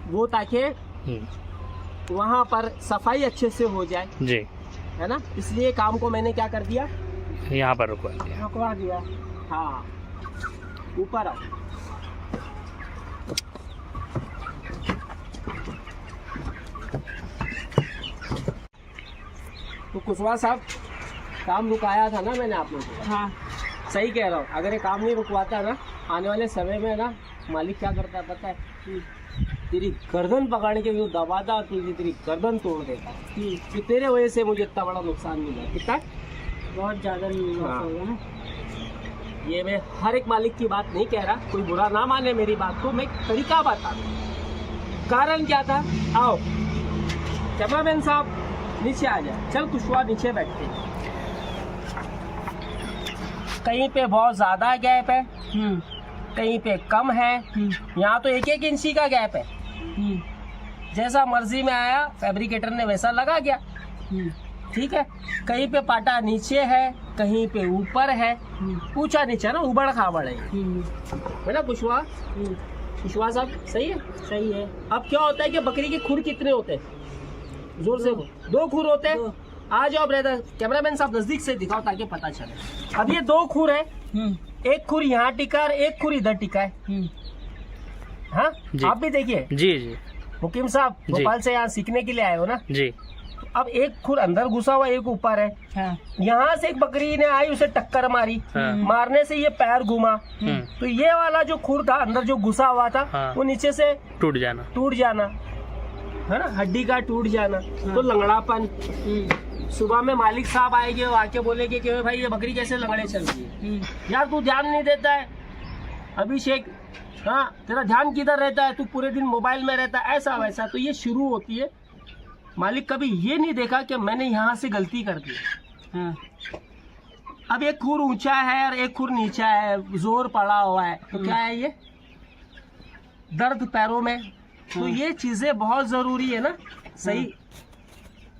वो ताकि वहां पर सफाई अच्छे से हो जाए, जी। है ना। इसलिए काम को मैंने क्या कर दिया, यहाँ पर रुकवा दिया। रुकवा दिया। हाँ, ऊपर आओ। तो कुशवाहा साहब काम रुकाया था ना मैंने आप लोगों को। हाँ सही कह रहा हूँ, अगर ये काम नहीं रुकवाता ना, आने वाले समय में ना मालिक क्या करता है पता है, तेरी गर्दन पकड़ के यूँ दबाता, तुझे तेरी गर्दन तोड़ देता कि तेरे वजह से मुझे इतना बड़ा नुकसान मिला। कितना बहुत ज़्यादा हाँ। होगा ना। ये मैं हर एक मालिक की बात नहीं कह रहा, कोई बुरा ना माने मेरी बात को, मैं एक तरीका बता रहा हूं। कारण क्या था, आओ कैमरामैन साहब नीचे आ जाए। चल कुशवाहा नीचे बैठते हैं। कहीं पे बहुत ज्यादा गैप है, कहीं पे कम है, यहाँ तो 1-1 इंची का गैप है। जैसा मर्जी में आया फैब्रिकेटर ने वैसा लगा गया, ठीक है। कहीं पे पाटा नीचे है, कहीं पे ऊपर है, ऊंचा नीचा ना, उबड़ खाबड़ है ना कुशवाहा। कुशवाहा साहब सही है, सही है। अब क्या होता है कि बकरी के खुर कितने होते हैं, जोर से 2 खुर होते हैं। आ जाओ ब्रदर, कैमरामैन साहब नजदीक से दिखाओ ताकि पता चले। अब ये 2 खुर है, एक खुर यहाँ टिका है, एक खुर इधर टिका है। हाँ, आप भी देखिए। जी जी मुकीम साहब भोपाल से यहाँ सीखने के लिए आए हो ना। जी। अब एक खुर अंदर घुसा हुआ, एक ऊपर है। हाँ। यहाँ से एक बकरी ने आई, उसे टक्कर मारी, हाँ। मारने से ये पैर घुमा, तो ये वाला जो खुर था अंदर जो घुसा हुआ था, हाँ। वो नीचे से टूट जाना, है ना, हड्डी का टूट जाना। तो लंगड़ापन, सुबह में मालिक साहब आएंगे, वो आके बोलेंगे कि भाई ये बकरी कैसे लंगड़े चल रही है, यार तू ध्यान नहीं देता है अभिषेक, हाँ तेरा ध्यान किधर रहता है, तू पूरे दिन मोबाइल में रहता है, ऐसा वैसा। तो ये शुरू होती है, मालिक कभी ये नहीं देखा कि मैंने यहाँ से गलती कर दी। हाँ। अब एक खुर ऊंचा है और एक खुर नीचा है, जोर पड़ा हुआ है, तो क्या है ये, दर्द पैरों में। तो ये चीजें बहुत जरूरी है ना, सही।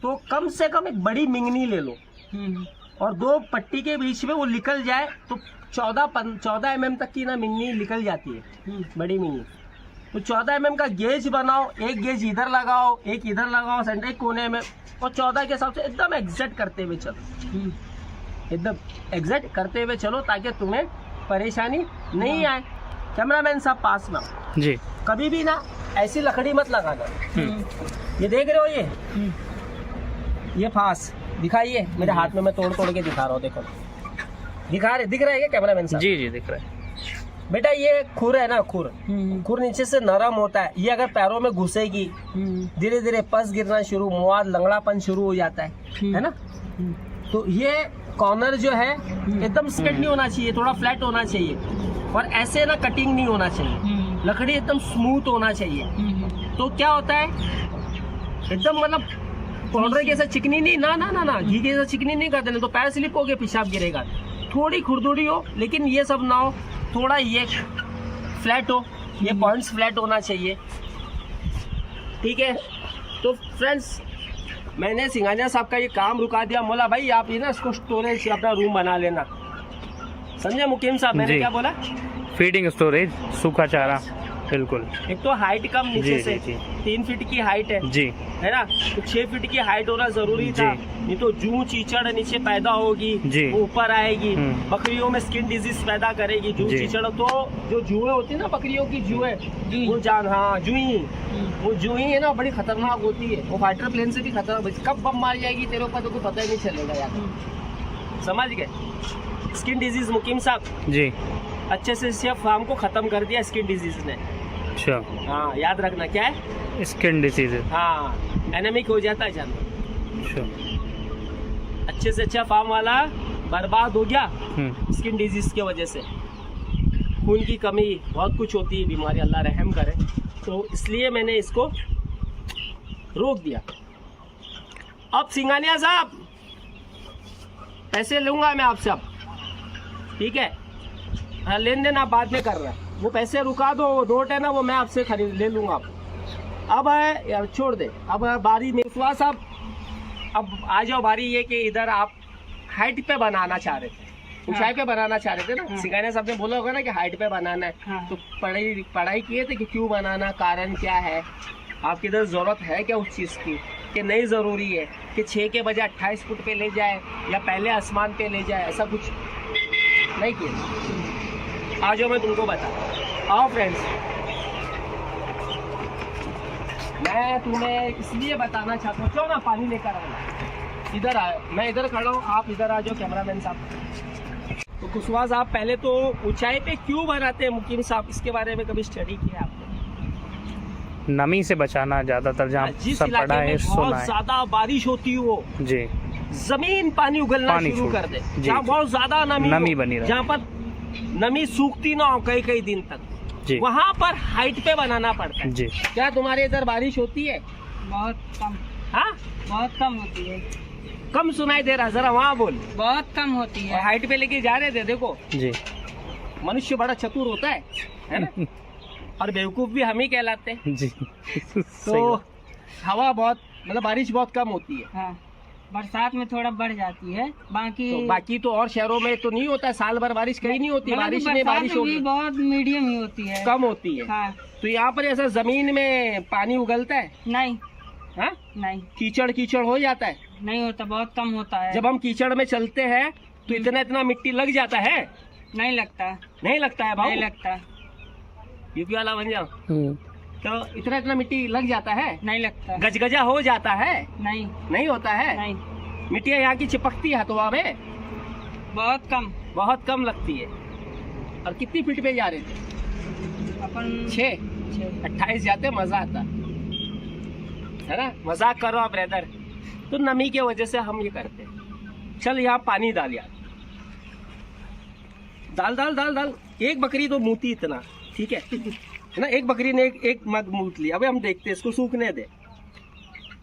तो कम से कम एक बड़ी मिंगनी ले लो और 2 पट्टी के बीच में वो निकल जाए, तो 14 mm तक की ना मिंगनी निकल जाती है, बड़ी मिंगनी। तो 14 mm का गेज बनाओ, एक गेज इधर लगाओ, एक इधर लगाओ सेंटर कोने में, और 14 के हिसाब से एकदम एग्जैक्ट करते हुए चलो, एकदम एग्जैक्ट करते हुए चलो, ताकि तुम्हें परेशानी नहीं आए। कैमरामैन साहब पास में आओ। जी। कभी भी ना ऐसी लकड़ी मत लगाना। ये देख रहे हो, ये फांस दिखाइए मेरे हाथ में, मैं तोड़ के दिखा रहा हूँ, देखो दिख रहा है क्या कैमरामैन साहब? जी जी दिख रहा है बेटा। ये खुर है ना, खुर नीचे से नरम होता है, ये अगर पैरों में घुसेगी धीरे धीरे पस गिरना शुरू, मुआद लंगड़ापन शुरू हो जाता है ना। तो ये कॉर्नर जो है एकदम स्ट्रेट नहीं होना चाहिए, थोड़ा फ्लैट होना चाहिए, और ऐसे ना कटिंग नहीं होना चाहिए, लकड़ी एकदम स्मूथ होना चाहिए। तो क्या होता है, एकदम मतलब पाउडर के साथ चिकनी नहीं, ना घी के साथ चिकनी नहीं कर देना, तो पैर स्लिप हो गया, पेशाब गिरेगा। थोड़ी खुरदुरी हो, लेकिन ये सब ना हो, थोड़ा ये फ्लैट हो, ये पॉइंट्स फ्लैट होना चाहिए, ठीक है। तो फ्रेंड्स, मैंने सिंघानिया साहब का ये काम रुका दिया, बोला भाई आप ये ना इसको स्टोरेज अपना रूम बना लेना, समझे मुकीम साहब? मैंने क्या बोला, फीडिंग स्टोरेज, सूखा चारा, बिल्कुल। एक तो हाइट कम नीचे जी, से जी, 3 फीट की हाइट है जी, है ना, तो 6 फीट की हाइट होना जरूरी था, नहीं तो जू चीचड़ नीचे पैदा होगी, वो ऊपर आएगी, बकरियों में स्किन डिजीज पैदा करेगी, जू चीचड़। तो जो जुएं होती है ना बकरियों की, जुएं वो वो जुई है ना, बड़ी खतरनाक होती है, वो फाइटर प्लेन से भी खतरनाक, कब बम मार जाएगी तेरे ऊपर तो पता ही नहीं चलेगा यार, समझ गए? स्किन डिजीज मुकीम साहब जी, अच्छे से सिर्फ फार्म को खत्म कर दिया स्किन डिजीज ने। अच्छा, हाँ याद रखना, क्या है, स्किन डिसीज। हाँ एनेमिक हो जाता है जानवर। अच्छा, अच्छे से अच्छा फार्म वाला बर्बाद हो गया स्किन डिजीज की वजह से, खून की कमी, बहुत कुछ होती है बीमारी, अल्लाह रहम करे। तो इसलिए मैंने इसको रोक दिया। अब सिंघानिया साहब पैसे लूंगा मैं आपसे अब, ठीक है? लेन देन आप बाद में कर रहे हैं, वो पैसे रुका दो, वो नोट है ना वो मैं आपसे खरीद ले लूंगा। अब है यार छोड़ दे, अब बारी में विश्वास साहब, अब आ जाओ बारी ये कि इधर आप हाइट पे बनाना चाह रहे थे, ऊंचाई पे बनाना चाह रहे थे ना। सिंघानिया साहब ने बोला होगा ना कि हाइट पे बनाना है, हाँ। तो पढ़ाई किए थे कि क्यों बनाना, कारण क्या है, आपकी इधर जरूरत है क्या उस चीज़ की, कि नहीं ज़रूरी है कि 6 के बजाय 28 फुट पे ले जाए या पहले आसमान पे ले जाए, ऐसा कुछ नहीं किया। आ जाओ मैं तुमको बता, आओ फ्रेंड्स, मैं तुम्हें इसलिए बताना चाहता हूँ, चलो ना पानी लेकर आना, इधर आ, मैं इधर खड़ा हूँ, आप इधर आ जाओ कैमरामैन साहब। तो कुशवाहा साहब पहले तो ऊंचाई पे क्यों बनाते हैं मुकीम साहब, इसके बारे में कभी स्टडी किया आपने? नमी से बचाना, ज्यादातर जहाँ जिस सब इलाके पड़ा है में सुना बहुत है। ज्यादा बारिश होती हो, जी जमीन पानी उगलना पानी शुरू छोड़ कर दे, जी, जहाँ जी। बहुत ज्यादा नमी नमी बनी रहे। जहाँ पर नमी सूखती ना हो कई कई दिन तक, जी वहाँ पर हाइट पे बनाना पड़ता है। जी। क्या तुम्हारे इधर बारिश होती है? बहुत कम, हाँ, बहुत कम होती है, कम सुनाई दे रहा, जरा वहाँ बोल। बहुत कम होती और है। हाइट पे लेके जा रहे थे, देखो जी मनुष्य बड़ा चतुर होता है ना, और बेवकूफ भी हम ही कहलाते हैं। जी तो सही बात। हवा बहुत, मतलब बारिश बहुत कम होती है। हाँ, बरसात में थोड़ा बढ़ जाती है, बाकी तो बाकी तो और शहरों में तो नहीं होता, साल भर बारिश कहीं नहीं होती, मतलब बारिश में बरसात बारिश भी होगी बहुत मीडियम ही होती है। कम होती है। हाँ, तो यहाँ पर ऐसा जमीन में पानी उगलता है? नहीं हाँ, नहीं कीचड़ कीचड़ हो जाता है? नहीं होता, बहुत कम होता है। जब हम कीचड़ में चलते हैं तो इतना इतना मिट्टी लग जाता है? नहीं लगता, नहीं लगता है भाई, नहीं लगता, यूपी वाला बन जाओ। हम्म, तो इतना इतना मिट्टी लग जाता है, नहीं लगता, गजगजा हो जाता है? नहीं नहीं होता है। नहीं, मिट्टियाँ यहाँ की चिपकती है हवा में, बहुत कम। बहुत कम लगती है। और कितनी फीट पे जा रहे थे? अपन 6, 28 जाते, मजा आता है ना, मजाक करो आप ब्रदर। तो नमी की वजह से हम ये करते हैं। चल यहाँ पानी डाल यार, डाल डाल डाल डाल। एक बकरी तो मूती इतना, ठीक है ना, एक बकरी ने एक मग मूत लिया। अभी हम देखते हैं, इसको सूखने दे।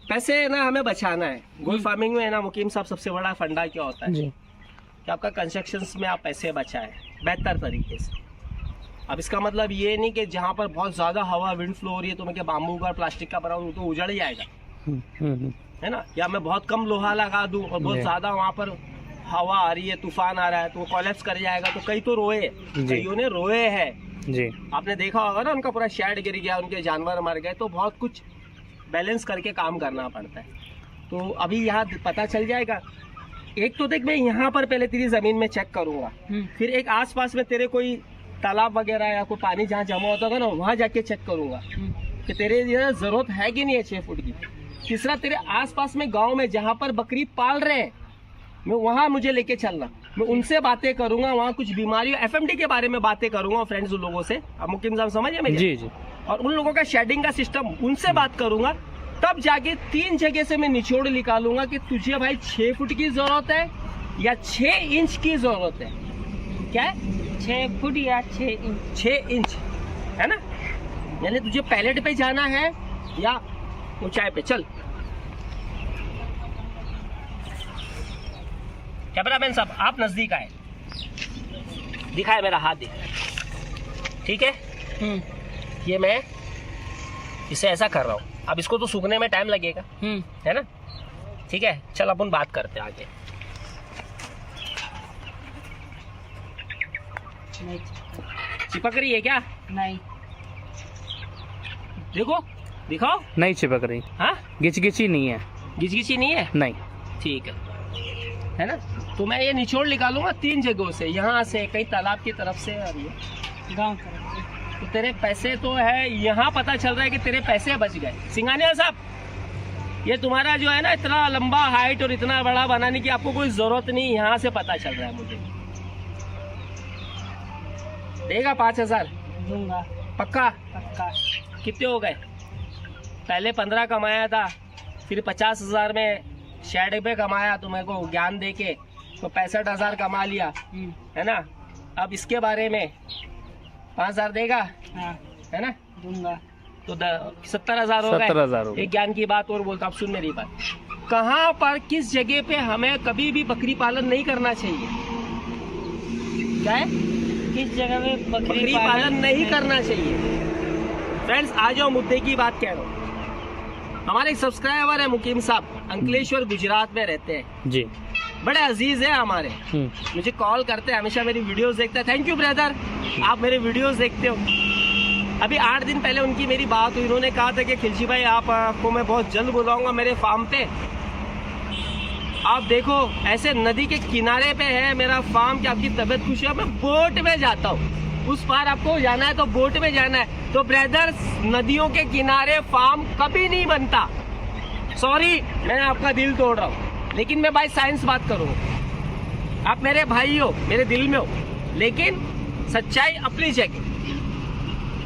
पैसे ना हमें बचाना है। गोल्ड फार्मिंग में है ना मुकीम साहब, सबसे बड़ा फंडा क्या होता है जी कि आपका कंस्ट्रक्शंस में आप पैसे बचाएं बेहतर तरीके से। अब इसका मतलब ये नहीं कि जहाँ पर बहुत ज़्यादा हवा विंड फ्लो हो रही है तो मैं क्या बाम्बू का प्लास्टिक का बनाऊँ तो उजड़ जाएगा, है ना, या मैं बहुत कम लोहा लगा दूँ और बहुत जी। ज़्यादा वहाँ पर हवा आ रही है, तूफान आ रहा है तो वो कोलैप्स कर जाएगा। तो कई तो रोए, जी। कईयों ने रोए हैं, जी आपने देखा होगा ना, उनका पूरा शेड गिर गया, उनके जानवर मर गए। तो बहुत कुछ बैलेंस करके काम करना पड़ता है। तो अभी यहाँ पता चल जाएगा। एक तो देख, मैं यहाँ पर पहले तेरी ज़मीन में चेक करूँगा, फिर एक आसपास में तेरे कोई तालाब वगैरह या कोई पानी जहाँ जमा होता होगा ना, वहाँ जाके चेक करूँगा कि तेरे लिए ज़रूरत है कि नहीं है 6 फुट की। तीसरा, तेरे आसपास में गांव में जहाँ पर बकरी पाल रहे हैं, मैं वहाँ मुझे लेके चलना, मैं उनसे बातें करूँगा, वहाँ कुछ बीमारियों FMD के बारे में बातें करूँगा फ्रेंड्स उन लोगों से। अब मुकीम साहब समझिए मेरी, जी जी और उन लोगों का शेडिंग का सिस्टम, उनसे बात करूँगा। तब जाके 3 जगह से मैं निचोड़ निकालूंगा कि तुझे भाई 6 फुट की ज़रूरत है या 6 इंच की ज़रूरत है। क्या है? 6 फुट या 6 इंच। 6 इंच, है ना, यानी तुझे पैलेट पे जाना है या ऊंचाई पे। चल कैमरामैन साहब, आप नजदीक आए, दिखाए मेरा हाथ दिखाए, ठीक है। ये मैं इसे ऐसा कर रहा हूँ। अब इसको तो सूखने में टाइम लगेगा, है ना, ठीक है। चल अपन बात करते हैं आगे। नहीं चिपक रही है क्या? नहीं, देखो, दिखाओ। नहीं चिपक रही, हाँ, गिचगिची नहीं है, घिचघिची नहीं है, नहीं ठीक है ना। तो मैं ये निचोड़ निकालूंगा 3 जगहों से, यहाँ से, कहीं तालाब की तरफ से, और ये गाँव तरफ से। तो तेरे पैसे तो है, यहाँ पता चल रहा है कि तेरे पैसे बच गए। सिंघानिया साहब, ये तुम्हारा जो है ना इतना लंबा हाइट और इतना बड़ा बनाने की आपको कोई जरूरत नहीं, यहाँ से पता चल रहा है मुझे। देगा 5000? दूंगा, पक्का? पक्का। कितने हो गए? पहले 15 कमाया था, फिर 50,000 में शेड पे कमाया, तो मेरे को ज्ञान दे के तो 65,000 कमा लिया, है ना। अब इसके बारे में 5,000 देगा, हाँ, है ना, दूंगा। तो 70,000 हो गए। 70,000 हो गए। एक ज्ञान की बात और बोलता, अब सुन मेरी बात। कहाँ पर किस जगह पे हमें कभी भी बकरी पालन नहीं करना चाहिए? क्या है? किस जगह में बकरी पालन नहीं करना चाहिए। फ्रेंड्स, आ जाओ मुद्दे की बात कह रहा हूँ। हमारे एक सब्सक्राइबर है मुकीम साहब, अंकलेश्वर गुजरात में रहते हैं जी। बड़े अजीज है हमारे, मुझे कॉल करते हैं, हमेशा मेरी वीडियोस देखते हैं। थैंक यू ब्रदर, आप मेरे वीडियोस देखते हो। अभी 8 दिन पहले उनकी मेरी बात हुई, उन्होंने कहा था कि खिलजी भाई आपको मैं बहुत जल्द बुलाऊंगा मेरे फार्म पे। आप देखो ऐसे नदी के किनारे पे है मेरा फार्म कि आपकी तबीयत खुश है, मैं बोट में जाता हूँ, उस पार आपको जाना है तो बोट में जाना है। तो ब्रदर्स, नदियों के किनारे फार्म कभी नहीं बनता। सॉरी, मैं आपका दिल तोड़ रहा हूँ, लेकिन मैं भाई साइंस बात करूँगा। आप मेरे भाई हो, मेरे दिल में हो, लेकिन सच्चाई अपनी जगह।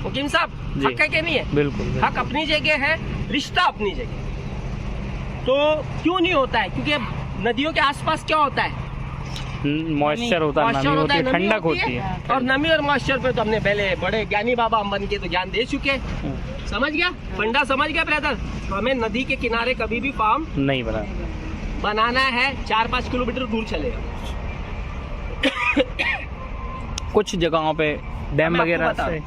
मुकीम साहब, हक है कि नहीं है? बिल्कुल। हक अपनी जगह है, रिश्ता अपनी जगह। तो क्यों नहीं होता है? क्योंकि नदियों के आसपास क्या होता है? मॉइस्चर होता है, नमी होती है, ठंडक होती है। और नमी और मॉइस्चर पे तो हमने पहले बड़े ज्ञानी बाबा हम बन के तो ज्ञान दे चुके हैं। समझ गया फंडा, समझ गया ब्रदर? तो हमें नदी के किनारे कभी भी फार्म नहीं बनाना है, 4-5 किलोमीटर दूर चलेगा। कुछ जगहों पे डैम मैं आपको वगैरह बता से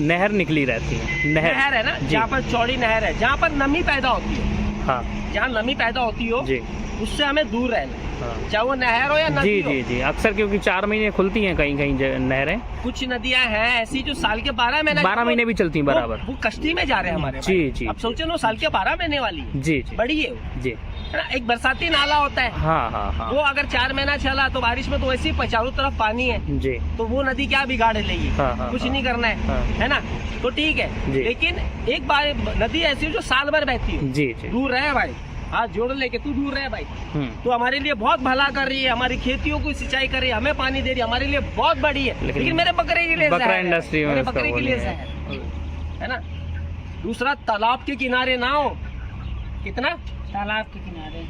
नहर निकली रहती है। नहर है ना, जी। जहाँ पर चौड़ी नहर है, जहाँ पर नमी पैदा होती है, हाँ जहाँ नमी पैदा होती हो, जी। उससे हमें दूर रहना है, हाँ। चाहे वो नहर हो या नदी जी हो। जी जी, अक्सर क्योंकि 4 महीने खुलती हैं कहीं कहीं नहरें। कुछ नदियां हैं ऐसी जो साल के 12 महीने 12 महीने भी चलती हैं बराबर। वो कश्ती में जा रहे हैं हमारे जी भाई। जी। अब सोचे ना, साल के 12 महीने वाली है, जी जी बड़ी है वो, जी। है ना। एक बरसाती नाला होता है, हाँ हाँ हाँ वो अगर 4 महीना चला तो बारिश में तो वैसे ही चारों तरफ पानी है, जी। तो वो नदी क्या बिगाड़ लेगी? हाँ, हाँ, कुछ हाँ। नहीं करना है, हाँ। है ना। तो ठीक है, जी। लेकिन एक बार नदी ऐसी हो जो साल भर बहती हो, जी जी। दूर रहे भाई, हाथ जोड़ लेके तू दूर रहे भाई। तो हमारे लिए बहुत भला कर रही है, हमारी खेतियों को सिंचाई कर रही है, हमें पानी दे रही है, हमारे लिए बहुत बड़ी है। लेकिन मेरे बकरे के लिए बकरा जहर है, इंडस्ट्री में मेरे उसका बकरे वो के लिए नहीं है। जहर है ना। दूसरा, तालाब के किनारे ना हो। कितना? तालाब के किनारे।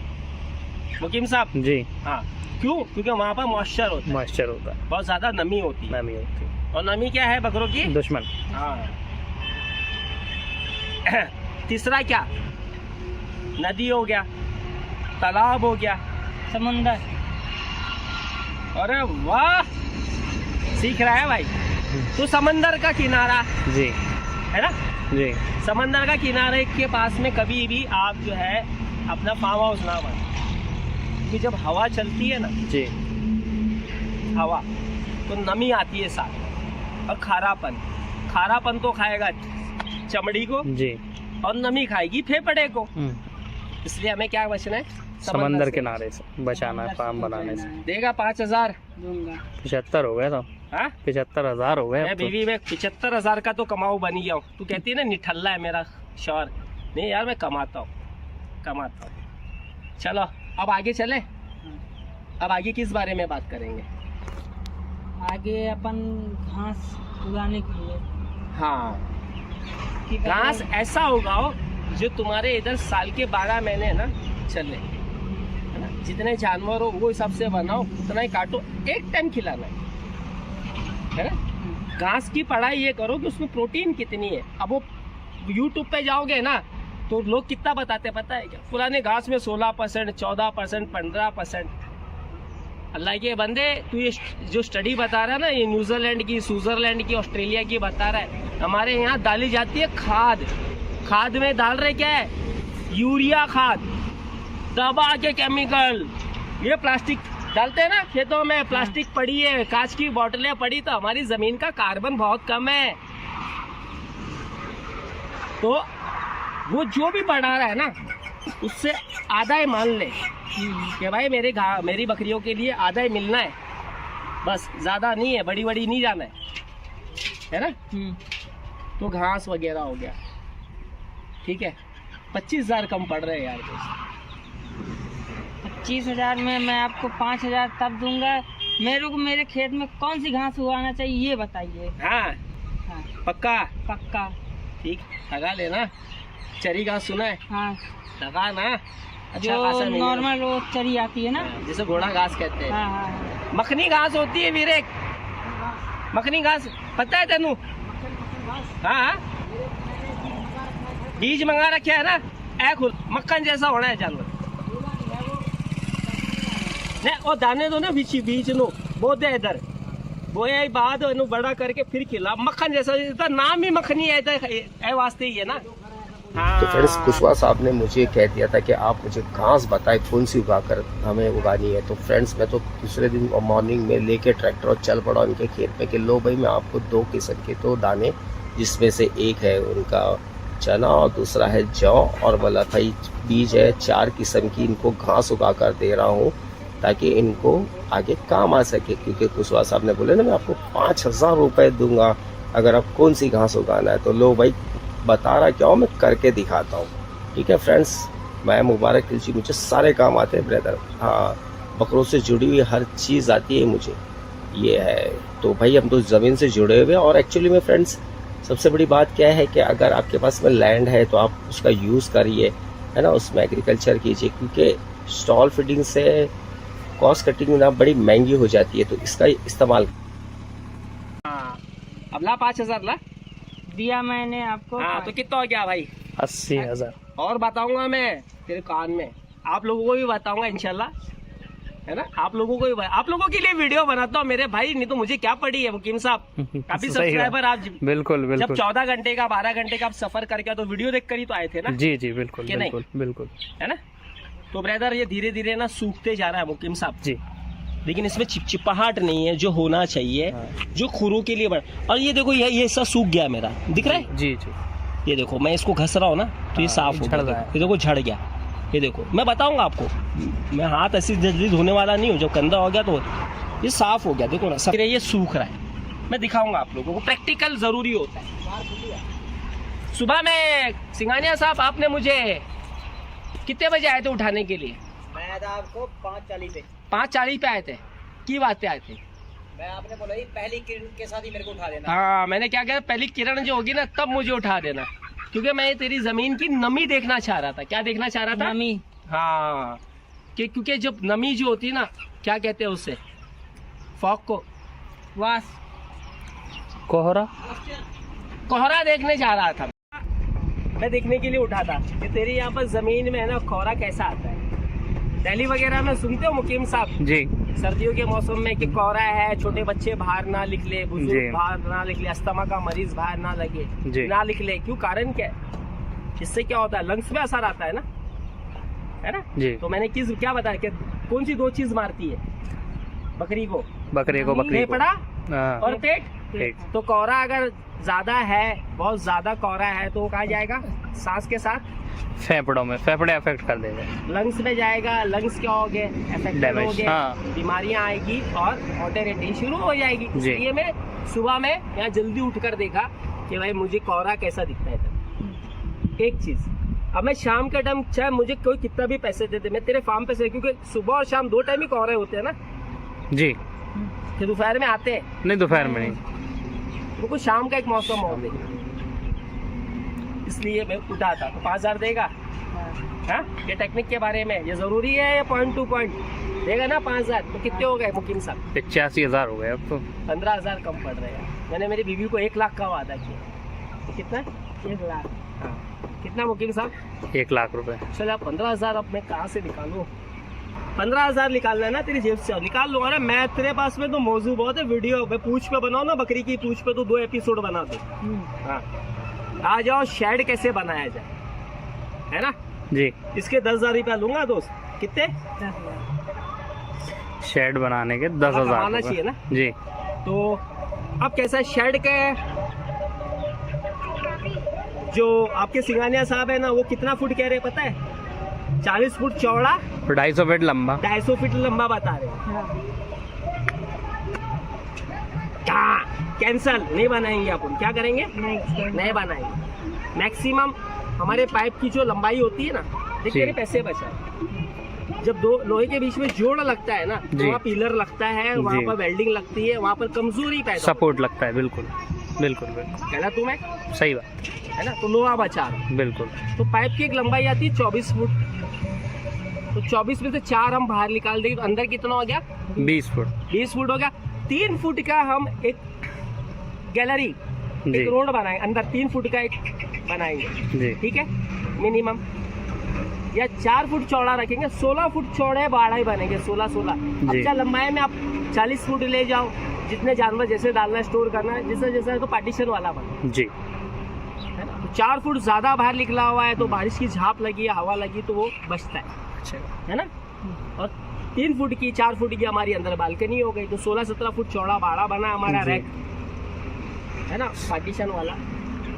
मुकीम साहब जी। हाँ, क्यों? क्योंकि वहाँ पर मॉइस्चर होता है, मॉइस्चर होता है, बहुत ज्यादा नमी होती है। नमी होती है। और नमी क्या है बकरों की? दुश्मन। हाँ। तीसरा क्या? नदी हो गया, तालाब हो गया, समुंदर। अरे वाह, सीख रहा है भाई। तो समंदर का किनारा जी है ना, जी। समंदर का किनारे के पास में कभी भी आप जो है अपना फार्म हाउस ना बनाए, क्योंकि जब हवा चलती है ना, जी। हवा, तो नमी आती है साथ, और खारापन तो खाएगा चमड़ी को, जी। और नमी खाएगी फेफड़े को। इसलिए हमें क्या बचना है? समंदर से। किनारे से बचाना है फार्म बनाने से। देगा 5,000 दूंगा। 75 हो गए तो, हाँ? 75,000 हो गए मैं अब तो। बीवी में 75,000 का तो कमाऊ बनी गया हूँ। तू कहती है ना निठल्ला है मेरा शौहर, नहीं यार मैं कमाता हूँ। चलो अब आगे चले। अब आगे किस बारे में बात करेंगे? आगे अपन घास उगाने के लिए। हाँ, घास ऐसा उगाओ जो तुम्हारे इधर साल के 12 महीने ना चले, है ना। जितने जानवर हो वो हिसाब से बनाओ, उतना ही काटो, एक टाइम खिलाना है ना। घास की पढ़ाई ये करो कि उसमें प्रोटीन कितनी है। अब वो यूट्यूब पे जाओगे ना तो लोग कितना बताते पता है क्या? पुराने घास में 16%, 14%, 15%। अल्लाह के बंदे, तू ये जो स्टडी बता रहा है ना, ये न्यूजीलैंड की, स्विट्जरलैंड की, ऑस्ट्रेलिया की बता रहा है। हमारे यहाँ डाली जाती है खाद में डाल रहे क्या है? यूरिया खाद, दबा के केमिकल। ये प्लास्टिक डालते हैं ना खेतों में, प्लास्टिक पड़ी है, कांच की बोतलें पड़ी, तो हमारी जमीन का कार्बन बहुत कम है। तो वो जो भी बढ़ा रहा है ना, उससे आधा ही मान ले कि भाई मेरी बकरियों के लिए आधा ही मिलना है, बस, ज्यादा नहीं है, बड़ी नहीं जाना है ना। तो घास वगैरह हो गया, ठीक है। 25,000 कम पड़ रहे हैं यार। 25,000 में मैं आपको 5,000 तब दूंगा। मेरे को मेरे खेत में कौन सी घास उगाना चाहिए ये बताइए। हाँ, हाँ, पक्का ठीक, लगा लेना। चरी घास सुना है? हाँ, लगा ना, अच्छा जो खासा मिलेगा। नॉर्मल वो चरी आती है ना, जिसे घोड़ा घास कहते हैं। हाँ हाँ। मखनी घास होती है वीरे, मखनी घास पता है तेनू? हाँ, बीज मंगा रखे है ना, खुद मक्खन जैसा होना है जानवर। नहीं वो दाने दो ना बीच बीच नो वो दे इधर वो ये बाद नु बड़ा करके फिर खिला मक्खन जैसा इसका नाम ही मक्खनी है ऐ वास्ते ही है ना। हाँ। तो फ्रेंड्स कुशवाहा साहब ने मुझे कह दिया था कि आप मुझे घास बताएं कौन सी उगाकर हमें उगानी है। तो फ्रेंड्स मैं तो दूसरे दिन मॉर्निंग में लेके ट्रैक्टर और चल पड़ा उनके खेत में कि लो भाई मैं आपको 2 किस्म के तो दाने, जिसमें से एक है उनका चना और दूसरा है जौ और वलाथाई बीज है, 4 किस्म की इनको घास उगा कर दे रहा हूँ ताकि इनको आगे काम आ सके। क्योंकि कुशवाहा साहब ने बोले ना मैं आपको 5,000 रुपये दूंगा अगर आप कौन सी घास उगाना है। तो लो भाई बता रहा क्या हूँ, मैं करके दिखाता हूँ। ठीक है फ्रेंड्स, मैं मुबारक खिलची, मुझे सारे काम आते हैं ब्रदर। हाँ, बकरों से जुड़ी हुई हर चीज़ आती है मुझे, ये है। तो भाई हम तो ज़मीन से जुड़े हुए हैं। और एक्चुअली में फ्रेंड्स सबसे बड़ी बात क्या है कि अगर आपके पास में लैंड है तो आप उसका यूज़ करिए, है ना, उसमें एग्रीकल्चर कीजिए। क्योंकि स्टॉल फीडिंग से कॉस्ट कटिंग ना बड़ी महंगी हो जाती है, तो इसका इस्तेमाल। हाँ अब ला 5,000 ला दिया मैंने आपको। हाँ तो कितना हो गया भाई? 80,000। और बताऊंगा मैं तेरे कान में, आप लोगों को भी बताऊंगा इंशाल्लाह, है ना। आप लोगों को भी, आप लोगों के लिए वीडियो बनाता हूँ मेरे भाई, नहीं तो मुझे क्या पड़ी है मुकीम साहब। काफी सब्सक्राइबर आप बिल्कुल जब बिल्कुल 14 घंटे का 12 घंटे का आप सफर करके तो वीडियो देख कर ही तो आए थे ना। जी जी बिल्कुल कि नहीं? बिल्कुल बिल्कुल है ना। तो ब्रदर ये धीरे धीरे ना सूखते जा रहा है मुकीम साहब जी, लेकिन इसमें चिपचिपाहट नहीं है जो होना चाहिए, जो खुरों के लिए और ये देखो ये सब सूख गया मेरा, दिख रहा है? जी जी ये देखो मैं इसको घस रहा हूँ ना तो ये साफ हो झड़ रहा गया, है। ये देखो झड़ गया। ये देखो मैं बताऊंगा आपको, मैं हाथ ऐसी जल्दी धोने वाला नहीं हूँ, जब गंदा हो गया तो ये साफ हो गया। देखो ना सब ये सूख रहा है, मैं दिखाऊंगा आप लोगों को, प्रैक्टिकल जरूरी होता है। सुबह में सिंघानिया साहब आपने मुझे कितने बजे आए थे उठाने के लिए? मैं था आपको 5:40 पे। 5:40 पे आए थे, की बात पे आए थे? मैं आपने बोला ही पहली किरण के साथ ही मेरे को उठा देना। हाँ मैंने क्या कहा, पहली किरण जो होगी ना तब मुझे उठा देना, क्योंकि मैं तेरी जमीन की नमी देखना चाह रहा था। क्या देखना चाह रहा था? नमी। हाँ क्योंकि जब नमी जो होती है ना, क्या कहते हैं उससे, फॉग को, वास कोहरा कोहरा देखने जा रहा था मैं, देखने के लिए उठा था कि तेरी यहाँ पर जमीन में है ना कोहरा कैसा आता है। दिल्ली वगैरह में सुनते हो मुकीम साहब जी, सर्दियों के मौसम में कि कोहरा है, छोटे बच्चे बाहर ना निकले, जी। बुजुर्ग बाहर ना निकले, अस्थमा का मरीज बाहर ना लगे, जी। ना निकले। क्यों? कारण क्या है? इससे क्या होता है, लंग्स में असर आता है ना, है ना जी। तो मैंने क्या बताया कि कौन सी 2 चीज मारती है बकरी को? बकरी को फेफड़ा हाँ, और पेट। पेट। तो कोहरा अगर ज्यादा है, बहुत ज्यादा कोहरा है तो वो कहाँ जाएगा? सांस के साथ फेफड़ों में, फेफड़े अफेक्ट कर देंगे, लंग्स में जाएगा। लंग्स क्या हो गए? अफेक्टेड हो Damage, गए, हाँ। बीमारियां आएगी और मोटेरिटी शुरू हो जाएगी। जी। इसलिए मैं सुबह में यहाँ जल्दी उठकर देखा कि भाई मुझे कोहरा कैसा दिखता है। एक चीज, अब मैं शाम का टाइम, चाहे मुझे कोई कितना भी पैसे दे दे, मैं तेरे फार्म पे से, क्योंकि सुबह और शाम 2 टाइम ही कोहरे होते हैं ना, जी। कि दोपहर में आते हैं, नहीं दोपहर में नहीं, वो कुछ शाम का एक मौसम हो गया, इसलिए मैं उठा था। तो 5,000 देगा? हाँ ये टेक्निक के बारे में ये जरूरी है, ये पॉइंट टू पॉइंट देगा ना 5,000। तो कितने हो गए मुकीम साहब? 85,000 हो गए अब तो। 15,000 कम पड़ रहे हैं। मैंने मेरी बीवी को 1 लाख का वादा किया। तो कितना? 1 लाख। हाँ कितना मुकीम साहब? 1 लाख रुपए। चल आप 15,000 अब मैं कहाँ से निकालूँ? 15,000 निकालना है ना तेरी जेब से, निकाल लूंगा ना मैं। तेरे पास में तो मौजूद बहुत है, वीडियो मैं पूछ पे बनाओ ना, बकरी की पूछ पे तो 2 एपिसोड बना दो। हाँ आ जाओ, शेड कैसे बनाया जाए, है ना। जी, इसके 10,000 रुपया लूंगा दोस्त। कितने? 10,000। शेड बनाने के कमाना 10,000 चाहिए ना। जी। तो अब कैसा शेड के जो आपके सिंघानिया साहब है ना, वो कितना फुट कह रहे पता है? 40 फुट चौड़ा, 250 फीट लंबा, 250 फीट लंबा बता रहे हैं। क्या कैंसल नहीं बनाएंगे अपन? क्या करेंगे? नहीं बनाएंगे। मैक्सिमम हमारे पाइप की जो लंबाई होती है ना, देख जी। तेरे पैसे बचा। जब 2 लोहे के बीच में जोड़ लगता है ना, तो जी। वहाँ पिलर लगता है, वहाँ जी। पर वेल्डिंग लगती है, वहाँ पर कमजोरी पैदा सपोर्ट लगता है। बिल्कुल बिल्कुल बिल्कुल है ना। तुम्हें सही बात, है ना, तो लोहा बचा रहा। बिल्कुल। तो पाइप की एक लंबाई आती है 24 फुट, तो 24 में से 4 हम बाहर निकाल देंगे, तो अंदर कितना हो गया? 20 फुट। 20 फुट हो गया। 3 फुट का हम एक गैलरी, जी एक रोड बनाएंगे, अंदर 3 फुट का एक बनाएंगे, जी। ठीक है, मिनिमम। या 4 फुट चौड़ा रखेंगे, 16 फुट चौड़े बाड़ा ही बनेंगे, 16-16। जी। अच्छा लंबाई में आप 40 फुट ले जाओ, जितने जानवर जैसे डालना है, स्टोर करना है, जैसे जैसे है तो पार्टीशन वाला बना जी है ना। तो 4 फुट ज्यादा बाहर निकला हुआ है तो बारिश की झाप लगी या हवा लगी तो वो बचता अच्छा है ना। और 3 फुट की 4 फुट की हमारी अंदर बालकनी हो गई, तो 16-17 फुट चौड़ा बाड़ा बना हमारा जी। रैक है ना, पार्टीशन वाला।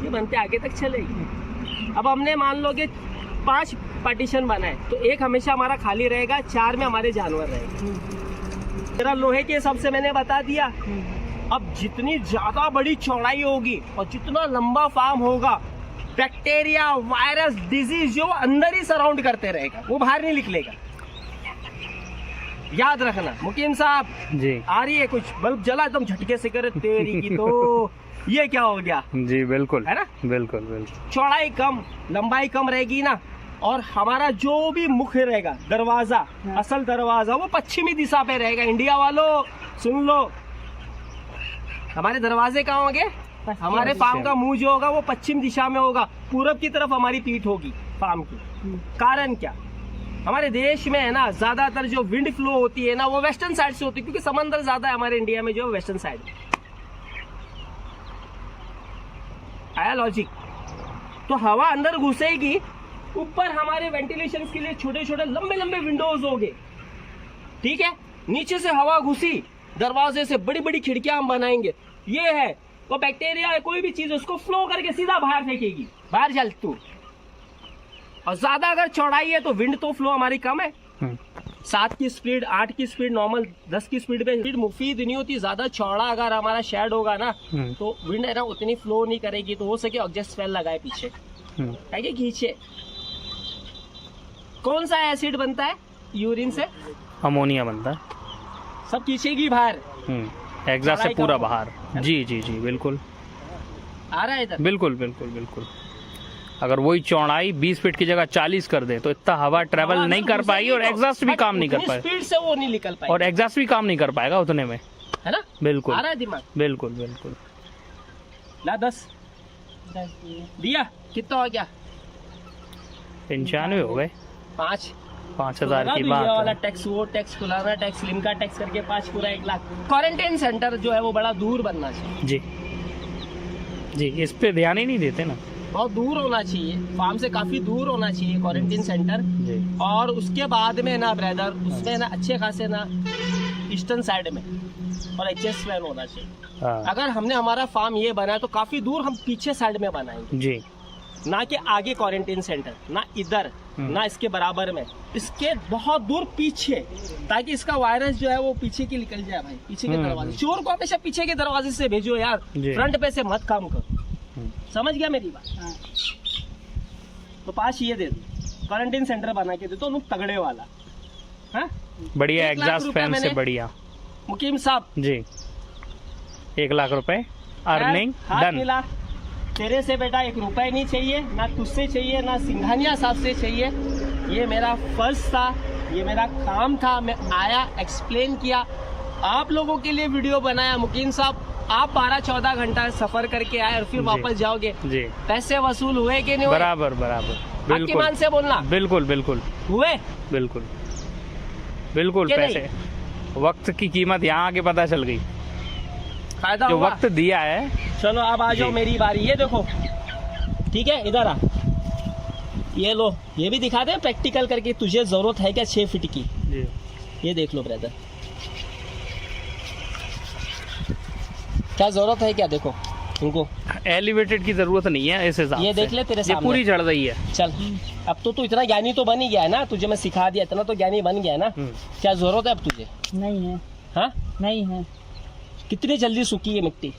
ये बनते आगे तक चलेगी। अब हमने मान लो कि 5 पार्टीशन बनाए तो एक हमेशा हमारा खाली रहेगा, 4 में हमारे जानवर रहेंगे। तेरा लोहे के हिसाब से मैंने बता दिया। अब जितनी ज्यादा बड़ी चौड़ाई होगी और जितना लंबा फार्म होगा, बैक्टीरिया, वायरस, डिजीज जो अंदर ही सराउंड करते रहेगा, वो बाहर नहीं निकलेगा। याद रखना मुकीम साहब। जी आ रही है कुछ बल्ब जला एकदम झटके से, करे तेरी की तो ये क्या हो गया जी, बिल्कुल है ना। बिल्कुल बिल्कुल। चौड़ाई कम, लंबाई कम रहेगी ना, और हमारा जो भी मुख्य रहेगा दरवाजा, असल दरवाजा वो पश्चिमी दिशा पे रहेगा। इंडिया वालों सुन लो, हमारे दरवाजे कहाँ होंगे? हमारे फार्म का मुंह जो होगा वो पश्चिम दिशा में होगा, पूरब की तरफ हमारी पीठ होगी फार्म की। कारण क्या? हमारे देश में है ना ज्यादातर जो विंड फ्लो होती है ना वो वेस्टर्न साइड से होती है, क्योंकि समंदर ज्यादा है हमारे इंडिया में, जो वेस्टर्न साइड। आया लॉजिक? तो हवा अंदर घुसेगी, ऊपर हमारे वेंटिलेशन के लिए छोटे छोटे लंबे लंबे विंडोज होंगे, ठीक है। नीचे से हवा घुसी, दरवाजे से बड़ी बड़ी खिड़कियां हम बनाएंगे। ये है वो बैक्टीरिया है, कोई भी चीज उसको फ्लो करके सीधा बाहर फेंकेगी, बाहर चल तू। और ज्यादा अगर चौड़ाई है तो विंड तो फ्लो हमारी कम है, 7 की स्पीड, 8 की स्पीड नॉर्मल, 10 की स्पीड पे स्पीड मुफीद नहीं होती। ज्यादा चौड़ा अगर हमारा शेड होगा ना तो विंड है ना उतनी फ्लो नहीं करेगी। तो हो सके एग्जॉस्ट फैन लगाए पीछे, है कि खींचे। कौन सा एसिड बनता है यूरिन से? अमोनिया बनता है, सब खींचेगी बाहर, एग्जॉस्ट से पूरा बाहर। जी जी जी बिल्कुल आ रहा है इधर। बिल्कुल बिल्कुल बिल्कुल। अगर वही चौड़ाई 20 फीट की जगह 40 कर दे तो इतना हवा ट्रेवल नहीं कर पाएगी और एग्जॉस्ट भी काम नहीं कर पाएगा, स्पीड से वो नहीं निकल पाएगा, और एग्जॉस्ट भी काम नहीं कर पाएगा उतने में, है ना। बिल्कुल आ रहा है दिमाग? बिल्कुल बिल्कुल। ला 10 दिया, कितना हो गया? 95 हो गए। 5,000 की ये बात वाला है। टैक्स, वो टैक्स, फलाना टैक्स, लिमका टैक्स करके 5 पूरा 1 लाख। क्वारंटाइन सेंटर जो है वो बड़ा दूर बनना चाहिए जी जी, इस पे ध्यान ही नहीं देते ना। बहुत दूर होना चाहिए, फार्म से काफी दूर होना चाहिए क्वारंटाइन सेंटर। जी और उसके बाद में ना ब्रदर, उसमें ना अच्छे खासे ना ईस्टर्न साइड में और एचएस प्लान होना चाहिए। हाँ अगर हमने हमारा फार्म ये बनाया तो काफी दूर हम पीछे साइड में बनाएंगे, जी, ना कि आगे क्वारंटाइन सेंटर, ना इधर ना इसके बराबर में, इसके बहुत दूर पीछे, ताकि इसका वायरस जो है वो पीछे की निकल जाए भाई, पीछे के दरवाजे। चोर को हमेशा पीछे के दरवाजे से भेजो यार, जी। फ्रंट पे से मत काम करो। समझ गया मेरी बात? तो 5 ये दे दो, क्वारंटाइन सेंटर बना के दे दो, तगड़े वाला। हाँ बढ़िया 1 लाख एग्जॉस्ट रुपए फैन से मैंने- बढ़िया। मुकीम साहब जी 1 लाख रुपए अर्निंग हाथ डन। मिला। तेरे से बेटा 1 रुपए नहीं चाहिए, ना तुझसे चाहिए, ना सिंघानिया साहब से चाहिए। ये मेरा फर्ज था, ये मेरा काम था। मैं आया, एक्सप्लेन किया, आप लोगों के लिए वीडियो बनाया। मुकीम साहब आप 12-14 घंटा सफर करके आए और फिर जी। वापस जाओगे, जी पैसे वसूल हुए कि नहीं हुए? बराबर बराबर, आपकी बिल्कुल मान से बोलना, बिल्कुल बिल्कुल हुए बिल्कुल बिल्कुल। कि नहीं? पैसे, वक्त की कीमत यहाँ आके पता चल गई, फायदा जो हुआ। वक्त दिया है। चलो अब आ जाओ जी। मेरी बारी। ये देखो, ठीक है, इधर आ, ये लो, ये भी दिखा दे प्रैक्टिकल करके, तुझे जरूरत है क्या 6 फीट की? जी ये देख लो ब्रदर, क्या जरूरत है क्या? देखो उनको, एलिवेटेड की जरूरत नहीं है इस हिसाब से। ये देख ले तेरे ये सामने। पूरी चढ़ रही है। चल अब तो तू इतना ज्ञानी तो बन ही गया है ना, तुझे मैं सिखा दिया, इतना तो ज्ञानी बन गया है ना। क्या जरूरत है अब तुझे? नहीं है, हाँ, नहीं है कितनी जल्दी सूखी है मिट्टी,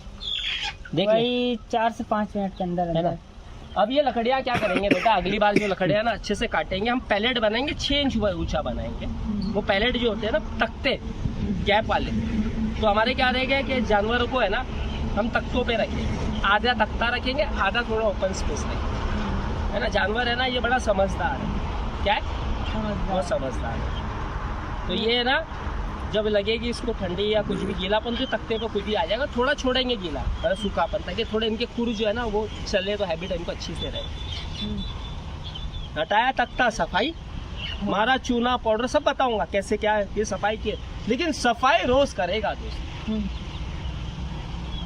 देख ले, वही 4 से 5 मिनट के अंदर है ना। अब ये लकड़ियाँ क्या करेंगे बेटा, अगली बार जो लकड़ियाँ ना अच्छे से काटेंगे, हम पैलेट बनाएंगे, 6 इंच ऊंचा बनाएंगे। वो पैलेट जो होते हैं ना तख्ते गैप वाले, तो हमारे क्या रहेगा कि जानवरों को है ना हम तख्तों पे रखेंगे, आधा तख्ता रखेंगे, आधा थोड़ा ओपन स्पेस रखेंगे, है ना। जानवर है ना ये बड़ा समझदार है, क्या है, बहुत समझदार है। तो ये है ना, जब लगेगी इसको ठंडी या कुछ भी गीलापन तो तख्ते पे खुद ही आ जाएगा, थोड़ा छोड़ेंगे गीला मतलब सूखापन, ताकि थोड़े इनके खुर जो है ना वो चले तो हैबिट इनको अच्छी से रहे। हटाया तख्ता, सफाई, मारा चूना पाउडर, सब बताऊंगा कैसे क्या है ये सफाई की, लेकिन सफाई रोज करेगा दोस्त।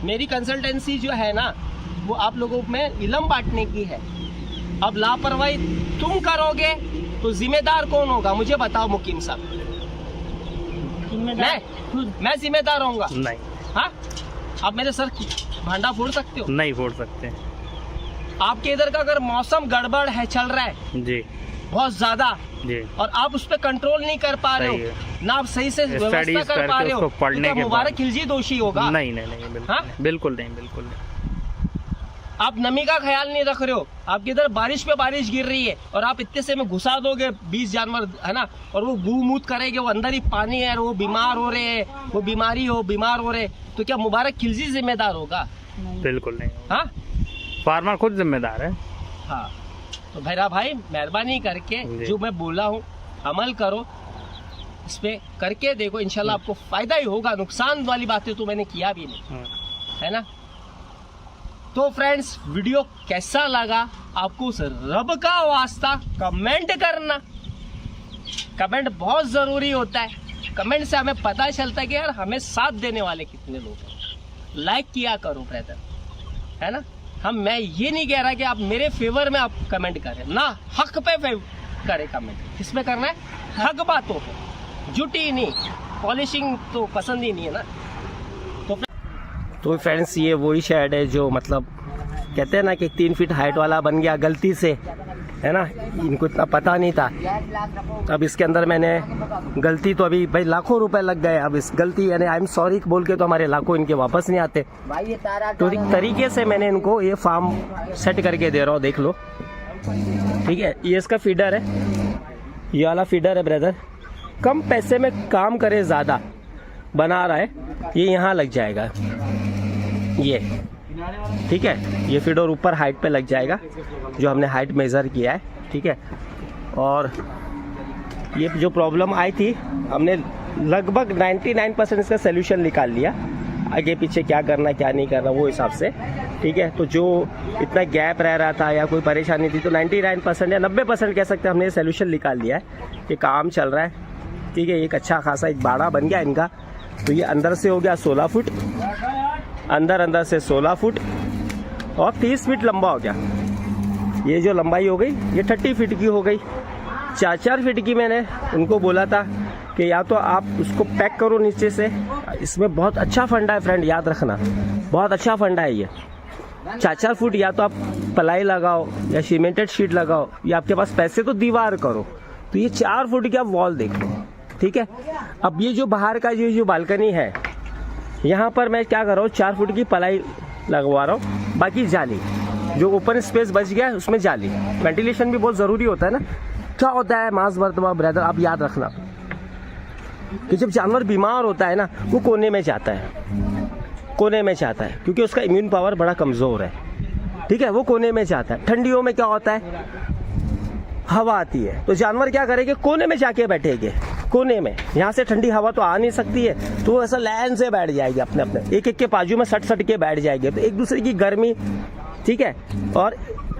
मेरी कंसल्टेंसी जो है ना वो आप लोगों में इल्म बांटने की है। अब लापरवाही तुम करोगे तो जिम्मेदार कौन होगा मुझे बताओ मुकीम साहब। मैं जिम्मेदार होऊंगा? नहीं। हाँ, आप मेरे सर भांडा फोड़ सकते हो? नहीं फोड़ सकते। आपके इधर का अगर मौसम गड़बड़ है, चल रहा है जी बहुत ज्यादा जी, और आप उस पर कंट्रोल नहीं कर पा रहे सही हो ना, आप सही से व्यवस्था स्टडीज कर पा करके रहे हो, उसको पढ़ने तो के मुबारक बाद खिलजी दोषी होगा। नहीं नहीं नहीं, बिल्कुल हाँ? नहीं, बिल्कुल नहीं, बिल्कुल नहीं। आप नमी का ख्याल नहीं रख रहे हो, आपके इधर बारिश पे बारिश गिर रही है और आप इतने से में घुसा दोगे 20 जानवर है ना, और वो गू मूत करेंगे, वो अंदर ही पानी है और वो बीमार हो रहे हैं, वो बीमारी हो बीमार हो रहे, तो क्या मुबारक खिलजी जिम्मेदार होगा? बिल्कुल नहीं। हाँ फार्मर खुद जिम्मेदार है। हाँ, तो भैरा भाई मेहरबानी करके जी। जो मैं बोला हूँ अमल करो, इस पे करके देखो, इंशाल्लाह आपको फायदा ही होगा। नुकसान वाली बातें तो मैंने किया भी नहीं, है ना। तो फ्रेंड्स वीडियो कैसा लगा आपको उस रब का वास्ता कमेंट करना। कमेंट बहुत जरूरी होता है, कमेंट से हमें पता चलता है कि यार हमें साथ देने वाले कितने लोग हैं। लाइक किया करो ब्रदर, है ना। मैं ये नहीं कह रहा कि आप मेरे फेवर में आप कमेंट करें ना, हक पे करें कमेंट। किस पे करना है? हक बातों पे, झूठी नहीं, पॉलिशिंग तो पसंद ही नहीं है ना। तो फ्रेंड्स ये वही शेड है जो मतलब कहते हैं ना कि 3 फीट हाइट वाला बन गया गलती से, है ना। इनको इतना पता नहीं था। अब इसके अंदर मैंने गलती तो अभी भाई लाखों रुपए लग गए। अब इस गलती यानी आई एम सॉरी बोल के तो हमारे लाखों इनके वापस नहीं आते। तो एक तरीके से मैंने इनको ये फार्म सेट करके दे रहा हूँ, देख लो। ठीक है, ये इसका फीडर है, ये वाला फीडर है ब्रदर। कम पैसे में काम करे ज़्यादा बना रहा है, ये यहाँ लग जाएगा ये, ठीक है। ये फीडर ऊपर हाइट पे लग जाएगा जो हमने हाइट मेज़र किया है, ठीक है। और ये जो प्रॉब्लम आई थी हमने लगभग 99% इसका सलूशन निकाल लिया। आगे पीछे क्या करना क्या नहीं करना वो हिसाब से, ठीक है। तो जो इतना गैप रह रहा था या कोई परेशानी थी तो 99% या 90% कह सकते हैं हमने सलूशन निकाल लिया है। ये काम चल रहा है, ठीक है। एक अच्छा खासा एक बाड़ा बन गया इनका। तो ये अंदर से हो गया 16 फुट, अंदर से 16 फुट और 30 फीट लंबा हो गया। ये जो लंबाई हो गई ये 30 फीट की हो गई। 4-4 फीट की मैंने उनको बोला था कि या तो आप उसको पैक करो नीचे से। इसमें बहुत अच्छा फंडा है फ्रेंड, याद रखना, बहुत अच्छा फंडा है ये। 4-4 फुट या तो आप पलाई लगाओ या सीमेंटेड शीट लगाओ, या आपके पास पैसे तो दीवार करो। तो ये 4 फुट की आप वॉल देख लो, ठीक है। अब ये जो बाहर का जो बालकनी है, यहाँ पर मैं क्या कर रहा हूँ, 4 फुट की पलाई लगवा रहा हूँ। बाकी जाली, जो ओपन स्पेस बच गया है उसमें जाली। वेंटिलेशन भी बहुत ज़रूरी होता है ना। क्या होता है मास मर्तबा ब्रदर, आप याद रखना कि जब जानवर बीमार होता है ना वो कोने में जाता है, कोने में जाता है, क्योंकि उसका इम्यून पावर बड़ा कमज़ोर है, ठीक है। वो कोने में जाता है। ठंडियों में क्या होता है, हवा आती है, तो जानवर क्या करेंगे, कोने में जाके बैठेंगे, कोने में। यहाँ से ठंडी हवा तो आ नहीं सकती है, तो वो ऐसा लाइन से बैठ जाएगी, अपने अपने एक एक के बाजू में सट के बैठ जाएंगे। तो एक दूसरे की गर्मी, ठीक है, और